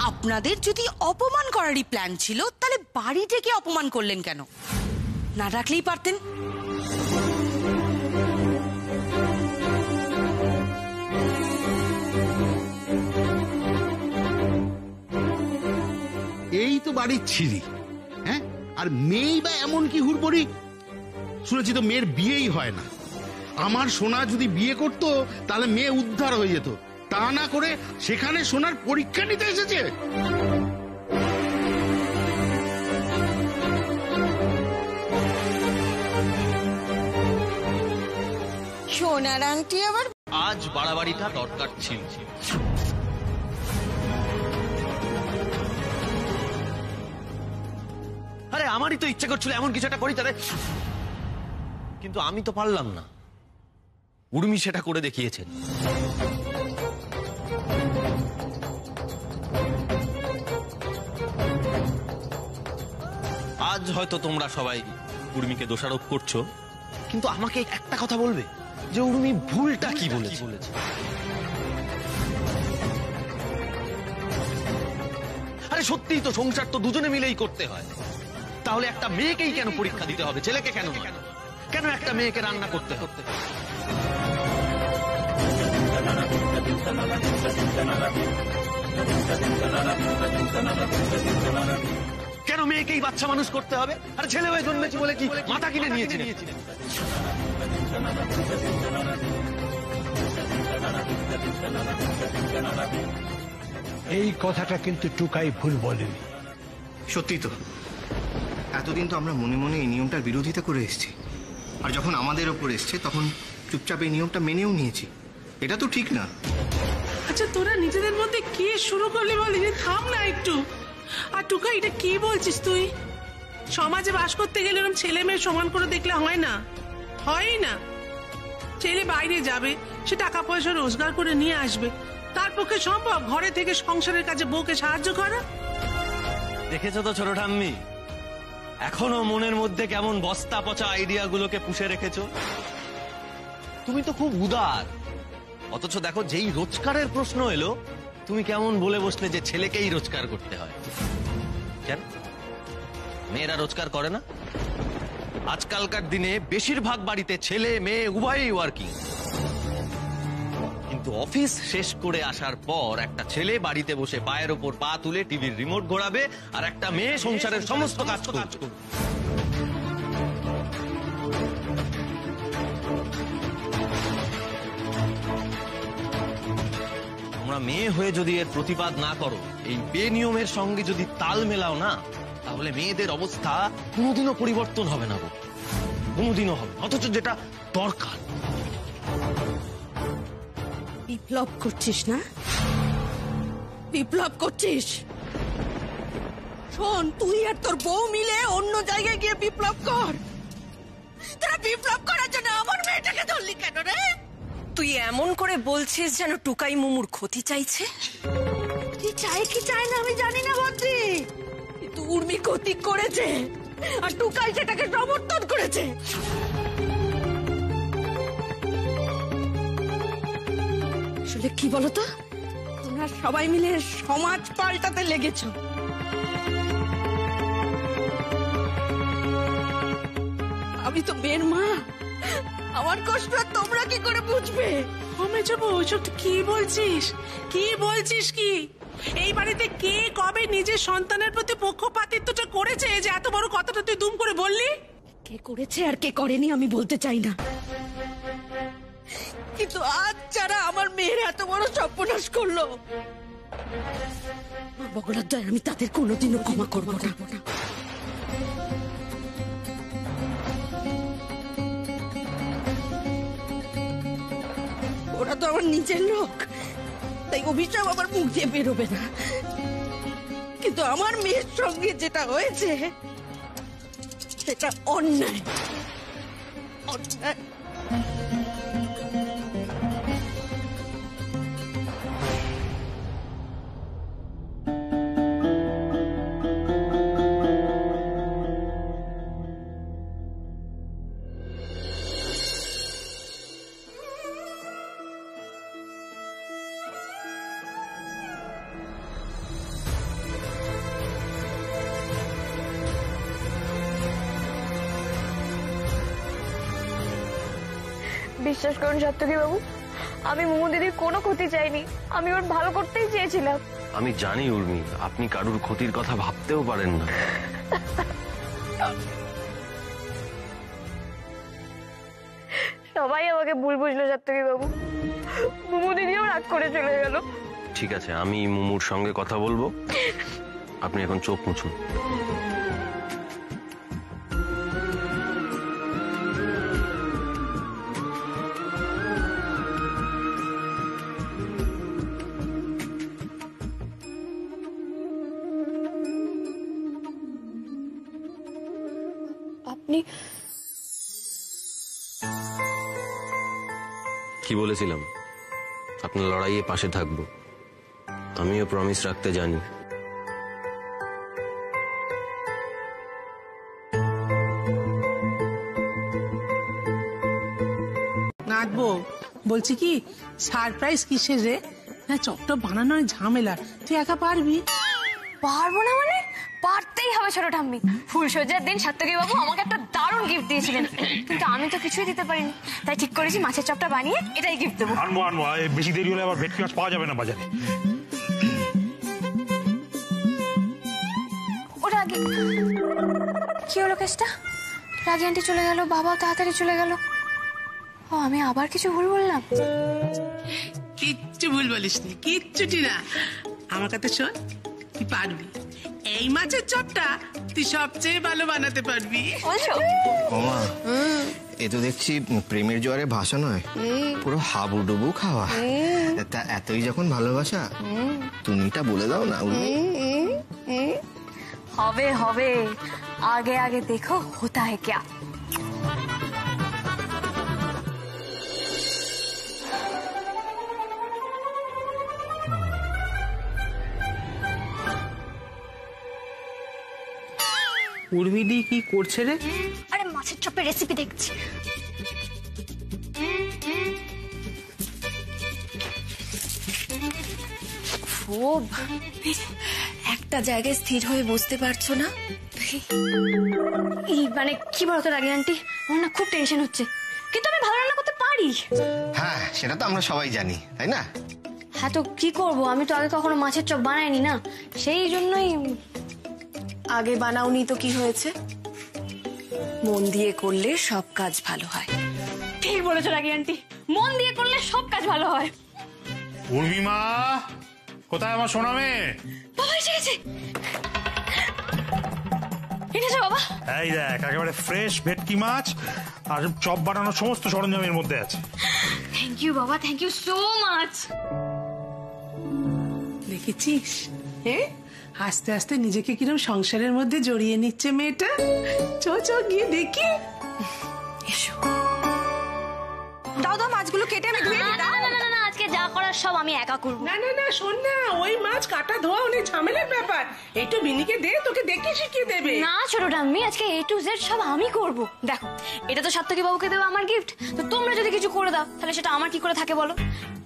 [SPEAKER 11] আপনাদের যদি অপমান করারই প্ল্যান ছিল, তাহলে বাড়ি থেকে অপমান করলেন কেন? না রাখলেই পারতেন।
[SPEAKER 13] এই তো বাড়ির ছিলি, হ্যাঁ? আর মেয়েই বা এমন কি হুড়বড়ি? শুনেছি তো মেয়ের বিয়েই হয় না। আমার সোনা যদি বিয়ে করতো তাহলে মেয়ে উদ্ধার হয়ে যেত, তা না করে সেখানে সোনার পরীক্ষা নিতে এসেছে।
[SPEAKER 4] সোনার আংটি আবার
[SPEAKER 1] আজ বাড়াবাড়িটা দরকার ছিল। আরে আমারই তো ইচ্ছে করছিল এমন কিছু একটা করি তাহলে, কিন্তু আমি তো পারলাম না। উর্মি সেটা করে দেখিয়েছেন। আজ হয়তো তোমরা সবাই উর্মিকে দোষারোপ করছো, কিন্তু আমাকে একটা কথা বলবে যে উর্মি ভুলটা কি বলেছে? আরে সত্যিই তো সংসার তো দুজনে মিলেই করতে হয়, তাহলে একটা মেয়েকেই কেন পরীক্ষা দিতে হবে, ছেলেকে কেন? কেন একটা মেয়েকে রান্না করতে হবে? কেন মেয়েকেই বাচ্চা মানুষ করতে হবে? আর ছেলে হয়ে জন্মেছি বলে কি মাথা কিনে নিয়েছি?
[SPEAKER 7] এই কথাটা কিন্তু টুকাই ভুল বলেনি।
[SPEAKER 5] সত্যি তো, এতদিন তো আমরা মনে মনে এই নিয়মটার বিরোধিতা করে এসেছি, আর যখন আমাদের ওপর এসছে তখন চুপচাপ এই নিয়মটা মেনেও নিয়েছি। এটা তো ঠিক না।
[SPEAKER 6] আচ্ছা, তোরা নিজেদের মধ্যে কি শুরু করলি বল? থাম না একটু। আর টুকা, এটা কি বলছিস তুই? সমাজে বাস করতে গেলে এরকম ছেলে মেয়ে সমান করে দেখলে হয় না, হয় না। ছেলে বাইরে যাবে, সে টাকা পয়সা রোজগার করে নিয়ে আসবে, তার পক্ষে সম্ভব ঘরে থেকে সংসারের কাজে বউকে সাহায্য করা?
[SPEAKER 1] দেখেছো তো ছোট ঠাম্মি, এখনো মনের মধ্যে কেমন বস্তা পচা আইডিয়া গুলোকে পুষে রেখেছো। তুমি তো খুব উদার, অথচ দেখো যেই রোজগারের প্রশ্ন এলো তুমি কেমন বলে বসলে যে ছেলেকেই রোজগার করতে হয়। কেন মেয়েরা রোজগার করে না? আজকালকার দিনে বেশিরভাগ বাড়িতে ছেলে মেয়ে উভয়ই ওয়ার্কিং, কিন্তু অফিস শেষ করে আসার পর একটা ছেলে বাড়িতে বসে পায়ের ওপর পা তুলে টিভির রিমোট ঘোরাবে, আর একটা মেয়ে সংসারের সমস্ত কাজ করবে। তোমরা মেয়ে হয়ে যদি এর প্রতিবাদ না করো, এই বেনিয়মের সঙ্গে যদি তাল মেলাও না, তাহলে মেয়েদের অবস্থা কোনোদিনও পরিবর্তন হবে না, কোনোদিনও হবে। অথচ যেটা দরকার।
[SPEAKER 11] বিপ্লব করছিস না? বিপ্লব করছিস? শোন, তুই আর তোর বউ মিলে অন্য জায়গায় গিয়ে বিপ্লব কর। তোরা বিপ্লব করার জন্য আমার মেয়েটাকে ধরলি কেন রে?
[SPEAKER 15] তুই এমন করে বলছিস যেন টুকাই মুমুর ক্ষতি চাইছে।
[SPEAKER 11] কি চাই কি চায় না আমি জানি না বদ্রি, কিন্তু উর্মি ক্ষতি করেছে।
[SPEAKER 15] আর টুকাই সেটাকে সমর্থন করেছে। আসলে কি বলতো, তোমরা সবাই মিলে সমাজ পাল্টাতে লেগেছো। আমি তো মেয়ের মা, আমার কষ্ট আর তোমরা কি করে বুঝবে?
[SPEAKER 6] যাবো ওইসব কি বলছিস, কি বলছিস কি? এই বাড়িতে কে কবে নিজের সন্তানের প্রতি পক্ষপাতিত্বটা করেছে যে এত বড় কথাটা তুই দুম করে বললি?
[SPEAKER 15] কে করেছে আর কে করেনি আমি বলতে চাই না, কিন্তু আজ যারা আমার মেয়ের এত বড় সর্বনাশ করলো, বগলার দয় আমি তাদের কোনোদিনও ক্ষমা করবো না। ওরা তো আমার নিজের লোক, তাই অভিশাপ আমার মুখ দিয়ে বেরোবে না, কিন্তু আমার মেয়ের সঙ্গে যেটা হয়েছে সেটা অন্যায়, অন্যায়।
[SPEAKER 2] বিশ্বাস করুন সাত্তকী বাবু, আমি মোমো দিদির কোনো ক্ষতি চাইনি, আমি ওর ভালো করতেই চেয়েছিলাম।
[SPEAKER 1] আমি জানি উর্মি, আপনি কারুর ক্ষতির কথা ভাবতেও পারেন না।
[SPEAKER 2] সবাই আমাকে ভুল বুঝলো সাত্তকী বাবু, মোমো দিদিও রাগ করে চলে গেল।
[SPEAKER 1] ঠিক আছে, আমি মুমুর সঙ্গে কথা বলবো, আপনি এখন চোখ মুছুন।
[SPEAKER 2] আপনি
[SPEAKER 1] কি বলেছিলাম, আপনার লড়াইয়ে পাশে থাকবো, আমিও প্রমিস রাখতে জানি।
[SPEAKER 6] নাচবো বলছি কি, সারপ্রাইজ কিসের রে? না চপটা বানানো ঝামেলা, তুই একা পারবি?
[SPEAKER 2] পারবো না মানে? পারতেই হবে ছোট ঠাম্মি। ফুলসজ্জার দিন সাত্তকী বাবু আমাকে একটা দারুণ গিফট দিয়েছিলেন, কিন্তু আমি তো কিছুই দিতে পারিনি, তাই ঠিক করেছি মাছের চপটা বানিয়ে এটাই গিফট দেবো।
[SPEAKER 8] আনবো আনবো, বেশি দেরি হলে আবার ভেটকি মাছ পাওয়া যাবে না বাজারে।
[SPEAKER 2] ওটা আগে কি হলো কেসটা? রাগি আন্টি চলে গেল, বাবাও তাড়াতাড়ি চলে গেল। ও, আমি আবার কিছু ভুল বললাম?
[SPEAKER 6] কিচ্ছু ভুল বলিসনি, কিচ্ছুটি না। আমার কথা শোন, তুই পারবি, এই মাছের চপটা তুই সবচেয়ে ভালো বানাতে পারবি।
[SPEAKER 5] ওমা, এ তো দেখছি প্রেমের জোয়ারে ভাষা নয়, পুরো হাবুডুবু খাওয়া। তা এতই যখন ভালোবাসা, তুমিটা বলে দাও না।
[SPEAKER 2] হবে হবে, আগে আগে দেখো হোতা है क्या।
[SPEAKER 6] উর্মিদি কি করছে রে?
[SPEAKER 3] আরে মাছের চপের রেসিপি দেখছি।
[SPEAKER 15] খুব একটা জায়গায় স্থির হয়ে বসতে পারছো না?
[SPEAKER 3] এই মানে কি বলতো রাগি আন্টি, আমার না খুব টেনশন হচ্ছে, কিন্তু আমি ভালো রান্না করতে পারি।
[SPEAKER 5] হ্যাঁ, সেটা তো আমরা সবাই জানি, তাই না?
[SPEAKER 3] হ্যাঁ, তো কি করব, আমি তো আগে কখনো মাছের চপ বানাইনি না, সেই জন্যই।
[SPEAKER 15] আগে বানাওনি তো কি হয়েছে? মন দিয়ে করলে সব কাজ ভালো হয়।
[SPEAKER 3] ঠিক বলেছো রাগি আন্টি, মন দিয়ে করলে সব কাজ ভালো হয়।
[SPEAKER 8] উর্মিমা, কোথায় আমার সোনা মেয়ে?
[SPEAKER 3] বাবা এসে গেছে। এনেছো বাবা?
[SPEAKER 8] এই দেখ, একেবারে ফ্রেশ ভেটকি মাছ আর চপ বানানোর সমস্ত সরঞ্জামের মধ্যে আছে।
[SPEAKER 3] থ্যাংক ইউ বাবা, থ্যাংক ইউ সো মাচ।
[SPEAKER 6] দেখেছিস, হ্যাঁ, আস্তে আস্তে নিজেকে কিরম সংসারের মধ্যে জড়িয়ে নিচ্ছে মেয়েটা। চো গিয়ে দেখি।
[SPEAKER 15] এসো, দাও দাও, মাছগুলো কেটে আমি ধুয়ে দিই।
[SPEAKER 3] না, আজকে
[SPEAKER 2] আজকে যা করার সব আমি একা করব।
[SPEAKER 6] না না না, শোন না, ওই মাছ কাটা ধোয়া অনেক ঝামেলার ব্যাপার। একটু বিনিকে দে, তোকে দেখে শিখিয়ে দেবে।
[SPEAKER 2] না ছোট ঠাম্মি, আজকে A to Z সব আমি করব। দেখো, এটা তো সাত্তকী বাবুকে দেবো আমার গিফট, তো তোমরা যদি কিছু করে দাও তাহলে সেটা আমার কি করে থাকে বলো?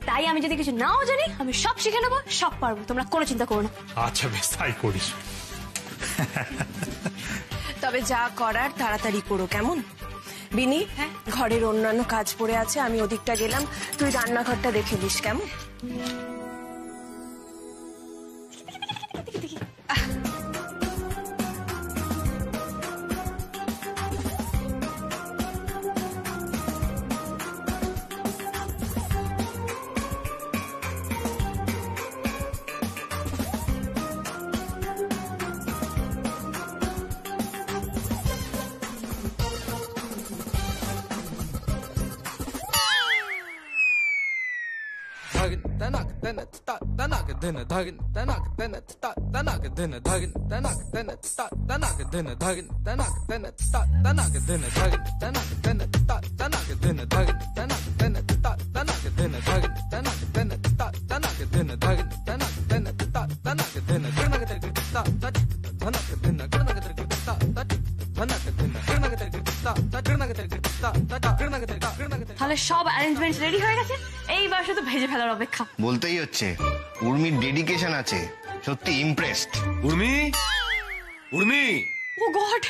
[SPEAKER 2] তাই আমি যদি কিছু নাও জানি আমি সব শিখে নেবো, সব পারবো, তোমরা কোনো চিন্তা করো না।
[SPEAKER 8] আচ্ছা বেশ, তাই করিস।
[SPEAKER 16] তবে যা করার তাড়াতাড়ি করো, কেমন? বিনি, ঘরের অন্যান্য কাজ পড়ে আছে, আমি ওদিকটা গেলাম, তুই রান্নাঘরটা দেখে দিস, কেমন?
[SPEAKER 2] তাহলে সব অ্যারেঞ্জমেন্টস রেডি হয়ে গেছে, এইবার শুধু ভেজে ফেলার অপেক্ষা।
[SPEAKER 5] বলতেই হচ্ছে উর্মির ডেডিকেশন আছে, সত্যি ইমপ্রেসড।
[SPEAKER 1] উর্মি, উর্মি,
[SPEAKER 2] ও গড,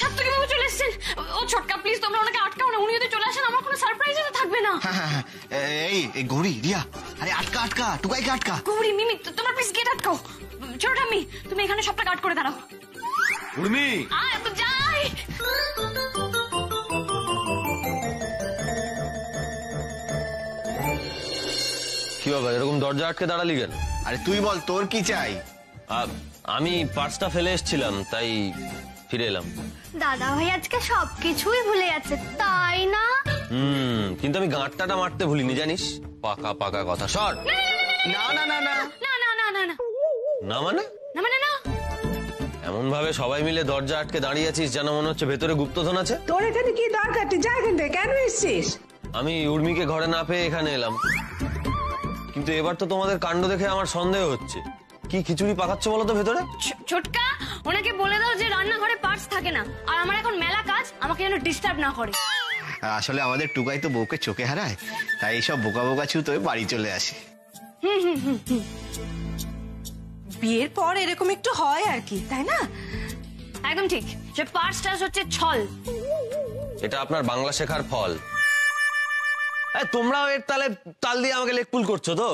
[SPEAKER 2] সাত্তকী বাবু চলে এসেছেন। ও ছোটকা, প্লিজ তোমরা ওনাকে আটকাও না, উনি যদি চলে আসেন আমার কোনো সারপ্রাইজ তো থাকবে না।
[SPEAKER 5] এই গৌরী, রিয়া, আরে আটকা আটকা, টুকাইকে আটকা।
[SPEAKER 2] গৌরী, মিমি, তোমরা প্লিজ গেট আটকাও। ছোট ঠাম্মি, তুমি এখানে সবটা কাট করে দাঁড়াও।
[SPEAKER 1] উর্মি,
[SPEAKER 2] আয় তো যাই।
[SPEAKER 1] কি বাবা এরকম দরজা আটকে দাঁড়ালি কেন?
[SPEAKER 5] আরে তুই বল, তোর কি চাই?
[SPEAKER 1] আমি পার্সটা ফেলে এসেছিলাম, তাই ফিরে এলাম।
[SPEAKER 3] দাদা ভাই আজকে সবকিছুই ভুলে যাচ্ছে, তাই না?
[SPEAKER 1] কিন্তু আমি গাঁটটাটা মারতে ভুলিনি জানিস। পাকা পাকা কথা। সর।
[SPEAKER 5] না না না না
[SPEAKER 2] না না না না না
[SPEAKER 1] না মানে
[SPEAKER 2] না মানে না।
[SPEAKER 1] এমন ভাবে সবাই মিলে দরজা আটকে দাঁড়িয়ে আছিস যেন মনে হচ্ছে ভেতরে গুপ্তধন আছে।
[SPEAKER 6] তোর এখানে কি দরকার? তুই যা এখান থেকে, কেন এসছিস?
[SPEAKER 1] আমি উর্মিকে ঘরে না পেয়ে এখানে এলাম, কিন্তু এবার তো তোমাদের কাণ্ড দেখে আমার সন্দেহ হচ্ছে। কি খিচুড়ি পাকাচ্ছ বলো তো ভেতরে?
[SPEAKER 2] ছোটকা, ওনাকে বলে দাও যে রান্নাঘরে পার্টস থাকে না, আর আমার এখন মেলা কাজ, আমাকে যেন ডিস্টার্ব না করে।
[SPEAKER 5] আসলে আমাদের টুকাই তো বউকে চোখে হারায়, তাই এইসব বোকা বোকা ছুতোয় বাড়ি চলে আসে।
[SPEAKER 16] বিয়ের পর এরকম একটু হয় আর কি, তাই না?
[SPEAKER 2] একদম ঠিক, যে পার্টসটা হচ্ছে ছল।
[SPEAKER 1] এটা আপনার বাংলা শেখার ফল। তোমরাও এর তাল দিয়ে আমাকে লেকপুল করছো তো।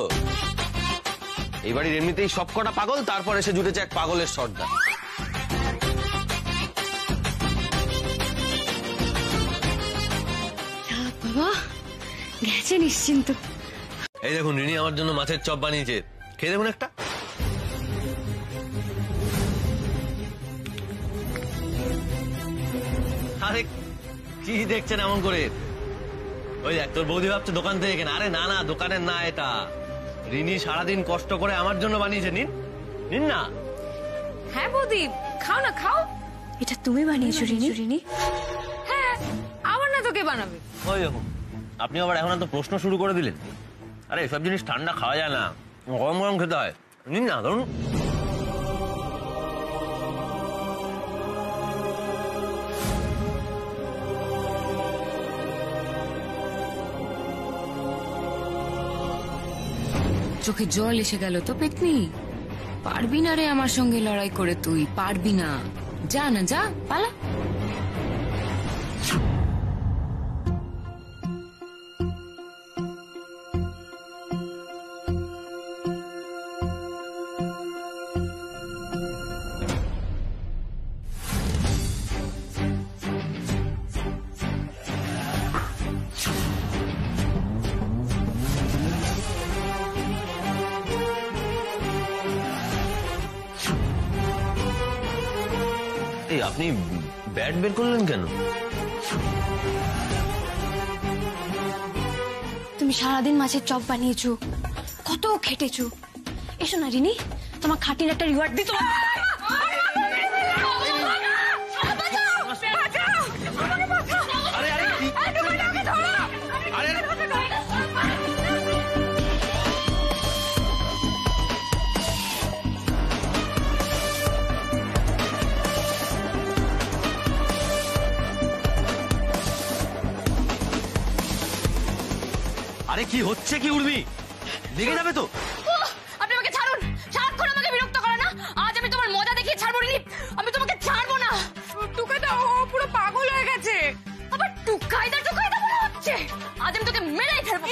[SPEAKER 1] এই বাড়ির এমনিতেই সবকটা পাগল, তারপর এসে জুটেছে এক পাগলের সর্দার।
[SPEAKER 2] বাবা গেছে নিশ্চিন্ত।
[SPEAKER 1] এই দেখুন রিনি আমার জন্য মাছের চপ বানিয়েছে, খেয়ে দেখুন একটা। আরে কি দেখছেন এমন করে? ওই দেখ তোর বৌদি ভাবছে দোকান থেকে কেনা। আরে না না, দোকানের না এটা। রিনি সারাদিন কষ্ট করে আমার জন্য বানিয়েছে। নিন নিন না।
[SPEAKER 2] হ্যাঁ বৌদি, খাও না খাও। এটা তুমি বানিয়েছো রিনি? হ্যাঁ, আবার না তোকে বানাবে।
[SPEAKER 1] ওই দেখুন, আপনি আবার এখন তো প্রশ্ন শুরু করে দিলেন। আরে এসব জিনিস ঠান্ডা খাওয়া যায় না, গরম গরম খেতে হয়। নিন না, ধরুন।
[SPEAKER 11] চোখে জল এসে গেল তো পেতনি। পারবি না রে আমার সঙ্গে লড়াই করে, তুই পারবি না। যা না, যা, পালা।
[SPEAKER 1] আপনি ব্যাট বের করলেন কেন?
[SPEAKER 2] তুমি সারাদিন মাছের চপ বানিয়েছো, কত খেটেছো। এসো না রিনি, তোমার খাটির একটা রিওয়ার্ড দিই।
[SPEAKER 1] আরে কি হচ্ছে কি উর্মি? লেগে যাবে তো।
[SPEAKER 2] আপনি আমাকে ছাড়ুন, সারাক্ষণ আমাকে বিরক্ত করে না। আজ আমি তোমার মজা দেখিয়ে ছাড়বো রিনি, আমি তোমাকে ছাড়বো না। টুকাইদা ও পুরো পাগল হয়ে গেছে, আবার টুকাইদা বলা হচ্ছে। আজ আমি তোকে মেরেই ফেলবো।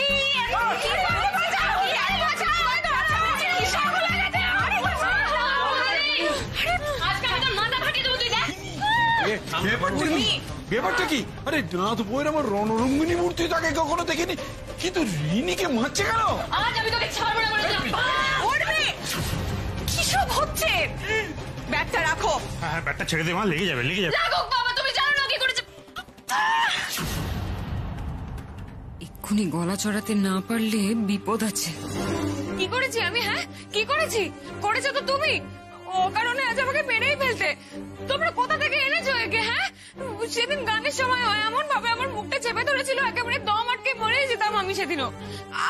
[SPEAKER 2] আজকে আমি তোর মাথা ফাটিয়ে দেবো, তুই দেখ।
[SPEAKER 7] ব্যাপারটা কি? আরে নাথ বইয়ের আমার রণরঙ্গিনী মূর্তি তাকে কখনো দেখিনি, কিন্তু রিনিকে মারছে কেন?
[SPEAKER 2] আজ আমি তোকে ছাড়বো না বলে দিলাম।
[SPEAKER 16] কি সব হচ্ছে? ব্যাগটা রাখো।
[SPEAKER 8] হ্যাঁ ব্যাগটা ছেড়ে দে মা, লেগে যাবে।
[SPEAKER 2] লাগুক বাবা, তুমি জানো না কি করেছে।
[SPEAKER 9] এক্ষুনি গলা চড়াতে না পারলে বিপদ আছে।
[SPEAKER 2] কি করেছি আমি? হ্যাঁ কি করেছি? করেছো তো তুমি। ও কারণে আজ আমাকে মেরেই ফেলতে। তোমরা কোথা থেকে এনেছো একে? হ্যাঁ সেদিন গানের সময় এমন ভাবে আমার মুখটা চেপে ধরেছিল, একেবারে দম আটকে মরে যেতাম আমি সেদিনও।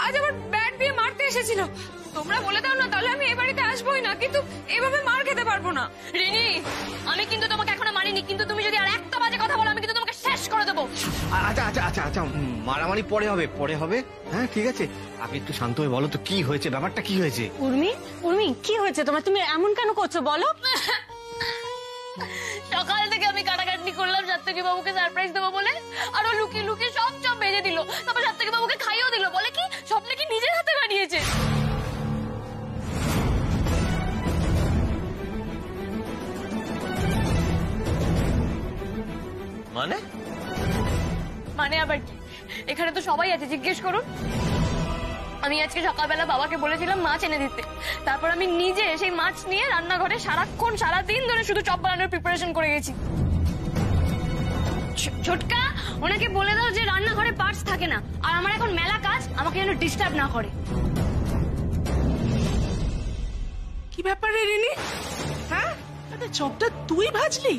[SPEAKER 2] আজ আবার ব্যাট দিয়ে মারতে এসেছিল। তোমরা বলে দাও না, তাহলে আমি এই বাড়িতে আসবোই না, কিন্তু এভাবে মার খেতে পারবো না। রিনি, আমি কিন্তু তোমাকে এখনো মারিনি, কিন্তু তুমি যদি আর একটা বাজে কথা বলো আমি কিন্তু তোমাকে শেষ করে দেবো।
[SPEAKER 5] আচ্ছা মারামারি পরে হবে। হ্যাঁ ঠিক আছে, আপনি একটু শান্ত হয়ে বলো তো কি হয়েছে, ব্যাপারটা কি হয়েছে?
[SPEAKER 4] উর্মি কি হয়েছে তোমার? তুমি এমন কেন করছো বলো?
[SPEAKER 2] সকাল থেকে আমি কাটাকাটি করলাম সাত্তকী বাবুকে সারপ্রাইজ দেবো বলে, আর ও লুকিয়ে লুকিয়ে সব ভেজে দিল। তারপর সাত্তকী বাবুকে খাইয়েও দিল, বলে কি স্বপ্নে কি নিজের হাতে বানিয়েছে। মানে আবার কি? এখানে তো সবাই আছে, জিজ্ঞেস করুন। আমি আজকে সকালবেলা বাবাকে বলেছিলাম মাছ এনে দিতে, তারপর আমি নিজে সেই মাছ নিয়ে রান্নাঘরে সারাদিন ধরে শুধু চপ বানানোর প্রিপারেশন করে গেছি। ছোটকা, ওনাকে বলে দাও যে রান্নাঘরে পার্টস থাকে না, আর আমার এখন মেলা কাজ, আমাকে যেন ডিস্টার্ব না করে।
[SPEAKER 6] কি ব্যাপার রে রিনি? হ্যাঁ চপটা তুই ভাজলি?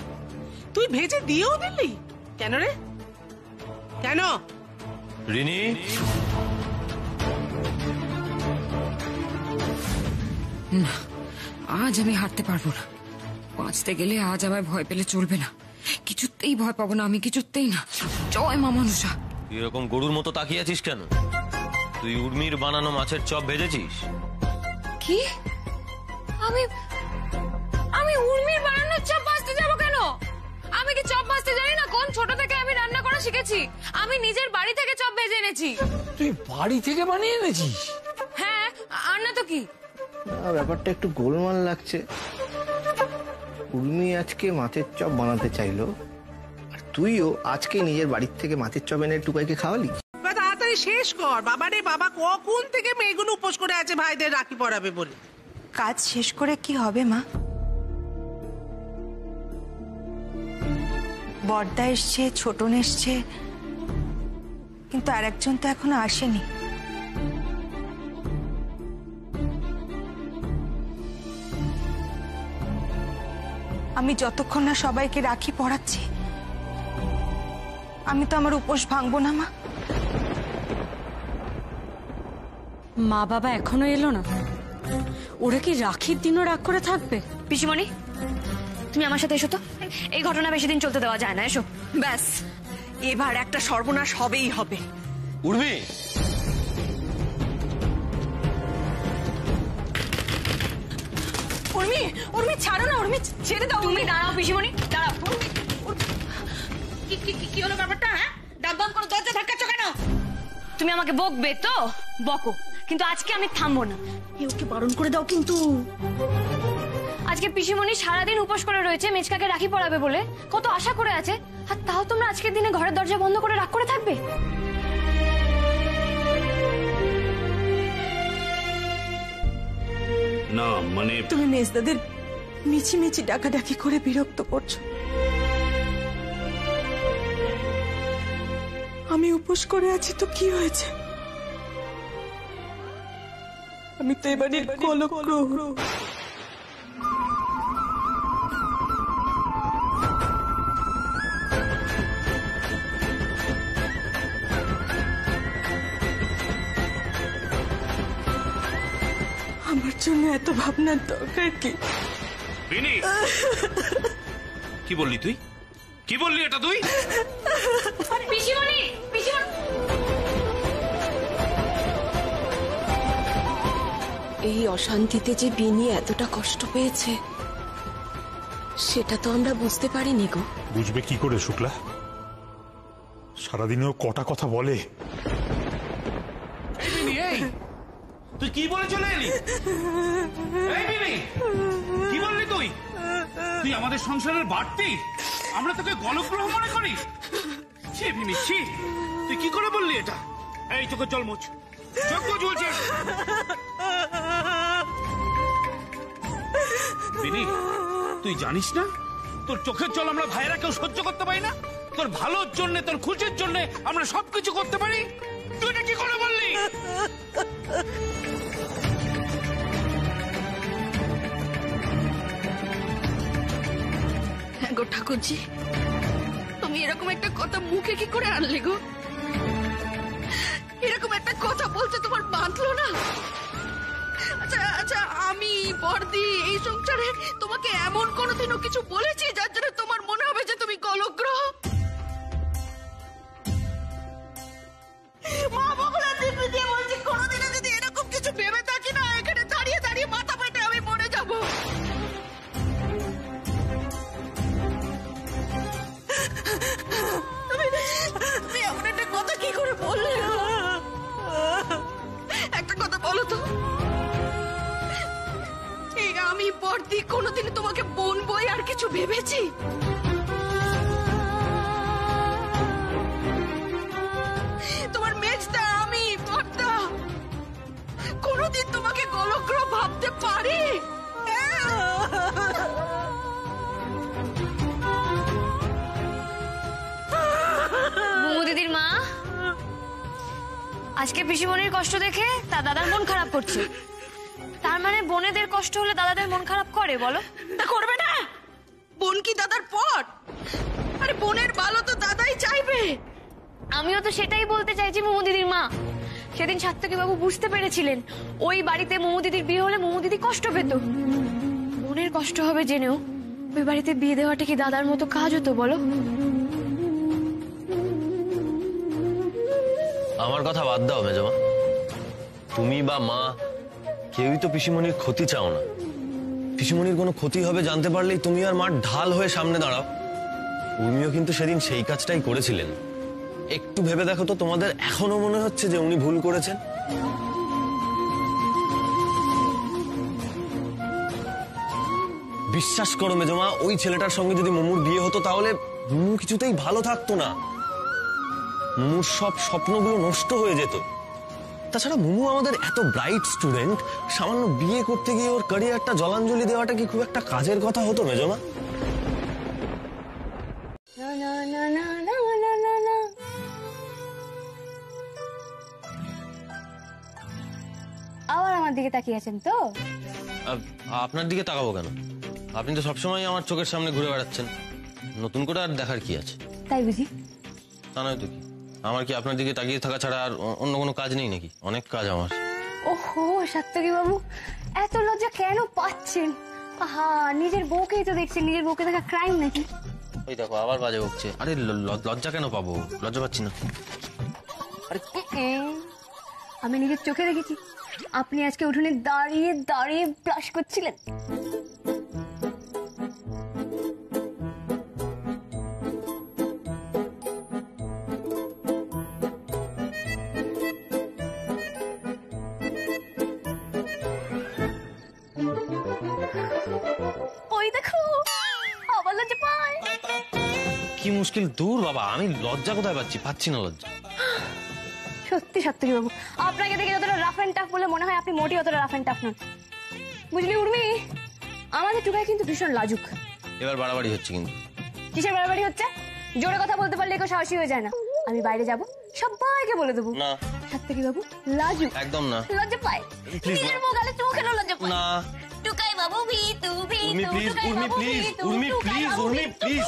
[SPEAKER 6] তুই ভেজে দিয়েও দিলি কেন রে? কেন
[SPEAKER 1] রিনি?
[SPEAKER 9] না, আজ আমি হারতে পারবো না। বাঁচতে গেলে আজ আমায় ভয় পেলে চলবে না। কিছুতেই ভয় পাবো না আমি, কিছুতেই না। জয় মা মনসা।
[SPEAKER 1] এরকম গরুর মতো তাকিয়ে আছিস কেন? তুই উর্মির বানানো মাছের চপ ভেজেছিস?
[SPEAKER 2] কি? আমি উর্মির বানানোর চপ ভাজতে যাবো কেন? আমি কি চপ ভাজতে জানি না? কোন ছোট থেকে আমি রান্না করা শিখেছি? আমি নিজের বাড়ি থেকে চপ ভেজে এনেছি।
[SPEAKER 7] তুই বাড়ি থেকে বানিয়ে এনেছিস?
[SPEAKER 2] হ্যাঁ, আর না তো কি।
[SPEAKER 5] ব্যাপারটা একটু গোলমাল লাগছে। উর্মি আজকে মাছের চপ বানাতে চাইলো, আর তুইও আজকে নিজের বাড়ির থেকে মাছের চপ এনে টুকাইকে খাওয়ালি।
[SPEAKER 6] তাড়াতাড়ি শেষ কর। বাবারে বাবা, কখন থেকে মেয়েগুলো উপোস করে আছে ভাইদের রাখি পরাবে বলে।
[SPEAKER 16] কাজ শেষ করে কি হবে মা? বড়দা এসছে, ছোটন এসছে, কিন্তু আর একজন তো এখনো আসেনি। আমি যতক্ষণ না সবাইকে রাখি পরাচ্ছি আমি তো আমার উপোস ভাঙবো না মা।
[SPEAKER 4] মা বাবা এখনো এলো না? ওরা কি রাখির দিনও রাগ করে থাকবে?
[SPEAKER 2] পিসিমণি, তুমি আমার সাথে এসো তো। এই ঘটনা বেশি দিন চলতে দেওয়া যায় না, এসো।
[SPEAKER 16] ব্যাস, এবার একটা সর্বনাশ হবেই হবে।
[SPEAKER 1] উর্মি,
[SPEAKER 16] উর্মি ছাড়ো না, উর্মি ছেড়ে দাও।
[SPEAKER 2] তুমি দাঁড়াও পিসিমণি, দাঁড়াও। কি হলো ব্যাপারটা? হ্যাঁ, দাঁত বন্ধ করে দরজা ধাক্কাচ্ছ কেন? তুমি আমাকে বকবে তো বকো, কিন্তু আজকে আমি থামবো না। ওকে বারণ করে দাও কিন্তু। আজকে পিসিমণি সারাদিন উপোস করে রয়েছে মেচকাকে রাখি পরাবে বলে, কত আশা করে আছে, আর তাও তোমরা আজকের দিনে ঘরের দরজা বন্ধ করে রাগ করে থাকবে?
[SPEAKER 13] না মানে
[SPEAKER 15] তুমি মেজদাদের মিছি মিছি ডাকাডাকি করে বিরক্ত করছো। আমি উপোস করে আছি তো কি হয়েছে? আমি তো এবারে কলঙ্ক। আমার জন্য এত ভাবনার দরকার কি?
[SPEAKER 10] কি বললি তুই? কি বললি এটা তুই?
[SPEAKER 2] পিসিমণি, পিসিমণি।
[SPEAKER 16] এই অশান্তিতে যে বিনি এতটা কষ্ট পেয়েছে সেটা তো আমরা বুঝতে পারিনি গো।
[SPEAKER 8] বুঝবে কি করে শুক্লা? সারাদিনেও কটা কথা বলে।
[SPEAKER 10] তুই কি বলে চলে এলি? কি বললি তুই? তুই আমাদের সংসারের বাড়তি, আমরা তোকে গলগ্রহ মনে করি? ছি বিনি, ছি! তুই কি করে বললি এটা? এই তোকে জল মোচ, চোখ মোচ বলছে। বিনি, তুই জানিস না তোর চোখের জল আমরা ভাইয়েরা কেউ সহ্য করতে পারি না? তোর ভালোর জন্য, তোর খুশির জন্য আমরা সবকিছু করতে পারি, তুই এটা কি করে বললি?
[SPEAKER 15] হ্যাঁ গো ঠাকুরজি, তুমি এরকম একটা কথা মুখে কি করে আনলে গো? এরকম একটা কথা বলতে তোমার বাঁধলো না? আচ্ছা আচ্ছা, আমি বর্দি এই সংসারে তোমাকে এমন কোনোদিনও কিছু বলেছি যার জন্য তোমার মনে হবে যে তুমি গলগ্রহ? মা বগুলা দিব্যি দিয়ে বলছি, কোনোদিনও যদি এরকম কিছু ভেবে থাকি না, এখানে দাঁড়িয়ে দাঁড়িয়ে মাথা পেটে আমি মরে যাব। তুমি এমন একটা কথা কি করে বললে? একটা কথা বলো তো, আমি বর্দি কোনোদিন তোমাকে বোন বই আর কিছু ভেবেছি? তোমার মেজদা আমি বর্দা কোনোদিন তোমাকে গলগ্রহ ভাবতে পারি?
[SPEAKER 2] মোমো দিদির মা, আজকে পিসিমণির কষ্ট দেখে তা দাদার মন খারাপ করছে। তার মানে বোনেদের কষ্ট হলে দাদাদের মন খারাপ করে বলো?
[SPEAKER 15] তা করবে না? বোন কি দাদার পর? আরে বোনের ভালো তো দাদাই চাইবে।
[SPEAKER 2] আমিও তো সেটাই বলতে চাইছি মোমো দিদির মা। সেদিন সাত্তকী বাবু বুঝতে পেরেছিলেন ওই বাড়িতে মোমো দিদির বিয়ে হলে মোমো দিদি কষ্ট পেত। বোনের কষ্ট হবে জেনেও ওই বাড়িতে বিয়ে দেওয়াটা কি দাদার মতো কাজ হতো বলো?
[SPEAKER 1] আমার কথা বাদ দাও মেজমা, তুমি বা মা কেউই তো পিসিমণির ক্ষতি চাও না। পিসিমণির কোনো ক্ষতি হবে জানতে পারলেই তুমি আর মা ঢাল হয়ে সামনে দাঁড়াও। উর্মিও কিন্তু সেদিন সেই কাজটাই করেছিলেন। একটু ভেবে দেখো তো, তোমাদের এখনো মনে হচ্ছে যে উনি ভুল করেছেন? বিশ্বাস করো মেজমা, ওই ছেলেটার সঙ্গে যদি মোমুর বিয়ে হতো তাহলে মোমু কিছুতেই ভালো থাকতো না। মোমুর সব স্বপ্নগুলো নষ্ট হয়ে যেত। তাছাড়া মোমু আমাদের এত ব্রাইট স্টুডেন্ট, সামান্য বিয়ে করতে গিয়ে ওর ক্যারিয়ারটা জলাঞ্জলি দেওয়াটা কি খুব একটা কাজের কথা হতো মেজমা?
[SPEAKER 2] আবার আমার দিকে তাকিয়ে আছেন তো?
[SPEAKER 1] আপনার দিকে তাকাবো কেন? আপনি তো সবসময় আমার চোখের সামনে ঘুরে বেড়াচ্ছেন, নতুন করে আর দেখার কি আছে?
[SPEAKER 2] তাই বুঝি?
[SPEAKER 1] তা নয় তো কি, আমার কি আপনার দিকে তাকিয়ে থাকা ছাড়া আর অন্য কোনো কাজ নেই নাকি? অনেক কাজ আমার।
[SPEAKER 2] ওহো সাত্তকী বাবু, এত লজ্জা কেন পাচ্ছেন? আহা, নিজের বউকেই তো দেখছেন, নিজের বউকে দেখা ক্রাইম নাকি?
[SPEAKER 1] ওই দেখো আবার বাজে বকছে। আরে লজ্জা কেন পাবো? লজ্জা পাচ্ছি না।
[SPEAKER 2] আমি নিজের চোখে দেখেছি আপনি আজকে উঠোনে দাঁড়িয়ে দাঁড়িয়ে ব্লাশ করছিলেন। ওই দেখো আবার লজ্জা পায়।
[SPEAKER 1] কি মুশকিল! দূর বাবা, আমি লজ্জা কোথায় পাচ্ছি? পাচ্ছি না লজ্জা।
[SPEAKER 2] সত্যি সাত্তকী বাবু, আপনাকে দেখে যতটা রাফ এন্ড টাফ বলে মনে হয় আপনি মোটেই অতটা রাফ এন্ড টাফ নন। বুঝলি উর্মি, আমাদের টুকাই কিন্তু ভীষণ লাজুক।
[SPEAKER 1] এবার বাড়াবাড়ি হচ্ছে কিন্তু।
[SPEAKER 2] কিসের বাড়াবাড়ি হচ্ছে? জোরে কথা বলতে পারলে কেউ সাহসী হয়ে যায় না। আমি বাইরে যাব, সবাইকে বলে দেবো
[SPEAKER 1] না
[SPEAKER 2] সাত্তকী বাবু লাজুক।
[SPEAKER 1] একদম না।
[SPEAKER 2] লজ্জা পায়, নিজের বউ গালে চুমু খেলেও লজ্জা পায়
[SPEAKER 1] না।
[SPEAKER 2] টুকাই বাবু ভিতু ভিতু।
[SPEAKER 1] Urmi please, Urmi please, Urmi please, Urmi please.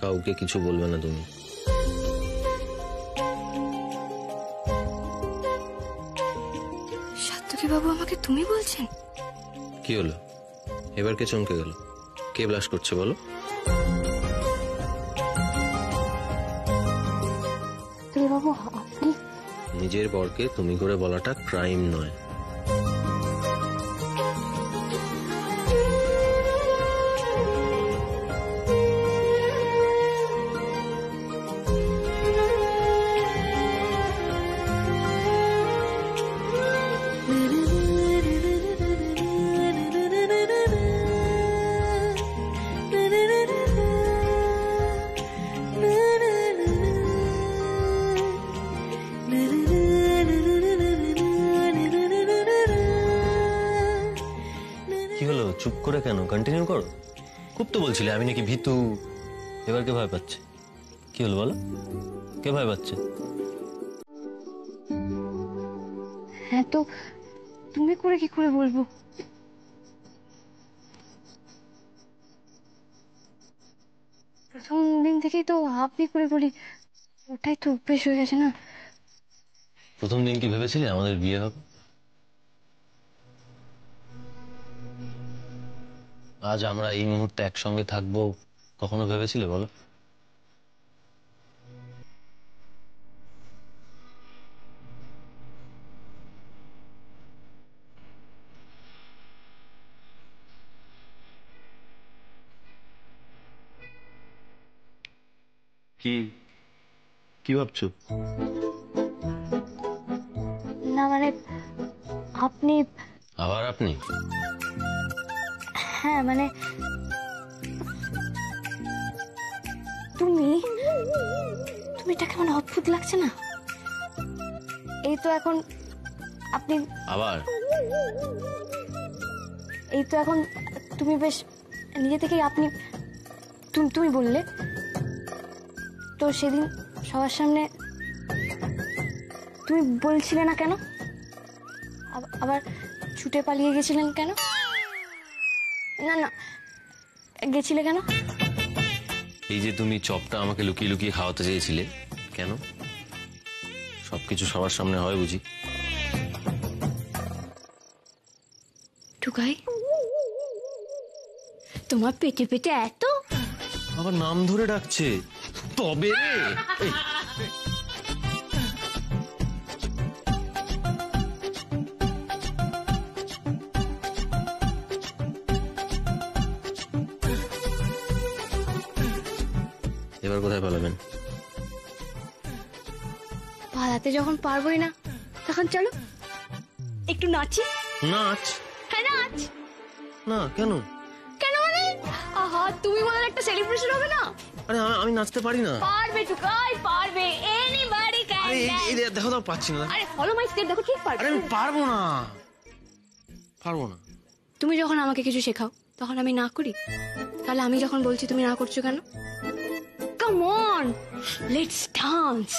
[SPEAKER 1] কাউকে কিছু বলবে না তুমি।
[SPEAKER 2] সাত্তকী বাবু আমাকে তুমি বলছেন?
[SPEAKER 1] কি হলো এবার? কে চমকে গেল? কে ব্লাশ করছে বলো?
[SPEAKER 2] সাত্তকী বাবু আপনি
[SPEAKER 1] নিজের বরকে তুমি করে বলাটা ক্রাইম নয়। কি হলো, চুপ করে কেন? কন্টিনিউ করো। খুব তো বলছিলে আমি নাকি ভীতু, এবার কে ভয় পাচ্ছে? কি হলো বলো, কে ভয় পাচ্ছে?
[SPEAKER 3] হ্যাঁ তো তুমি করে কি করে বলবো? প্রথম দিন থেকেই তো আপনি করে বলি, ওটাই তো অভ্যেস হয়ে গেছে না।
[SPEAKER 1] প্রথম দিন কি ভেবেছিলে আমাদের বিয়ে হবে? আজ আমরা এই মুহূর্তে একসঙ্গে থাকবো, কখনো ভেবেছিলে বলো? কি কি ভাবছো?
[SPEAKER 3] না মানে আপনি,
[SPEAKER 1] আবার আপনি?
[SPEAKER 3] হ্যাঁ মানে তুমি এটা কেমন অদ্ভুত লাগছে না? এই তো এখন আপনি
[SPEAKER 1] আবার
[SPEAKER 3] এই তো এখন তুমি বেশ নিজে থেকেই আপনি তুমি বললে তো সেদিন সবার সামনে তুমি বলছিলে না কেন? আবার ছুটে পালিয়ে গেছিলেন কেন? না না গেছিলে কেন?
[SPEAKER 1] এই যে তুমি চপটা আমাকে লুকিয়ে লুকিয়ে খাওয়াতে চেয়েছিলে, কেন? সবকিছু সবার সামনে হয় বুঝি?
[SPEAKER 3] টুকাই, তোমার পেটে পেটে এত,
[SPEAKER 1] আবার নাম ধরে ডাকছে। তবে রে, এই, এবার কোথায় পালাবেন?
[SPEAKER 3] পালাতে যখন পারবোই না তখন চলো একটু নাচি।
[SPEAKER 1] নাচ?
[SPEAKER 3] হ্যাঁ নাচ।
[SPEAKER 1] না কেন?
[SPEAKER 3] কেন মানে? আহা তুমি বলার একটা সেলিব্রেশন হবে না?
[SPEAKER 1] আরে আমি নাচতে পারি না।
[SPEAKER 3] পারবে টুকাই, পারবে। Anybody can.
[SPEAKER 1] আরে এই দেখো তো পাচ্ছি না।
[SPEAKER 3] আরে ফলো মাই স্টেপ, দেখো ঠিক পারবে।
[SPEAKER 1] আরে আমি পারবো না, পারবো না।
[SPEAKER 3] তুমি যখন আমাকে কিছু শেখাও তখন আমি না করি, তাহলে আমি যখন বলছি তুমি না করছো কেন? Come on, let's dance.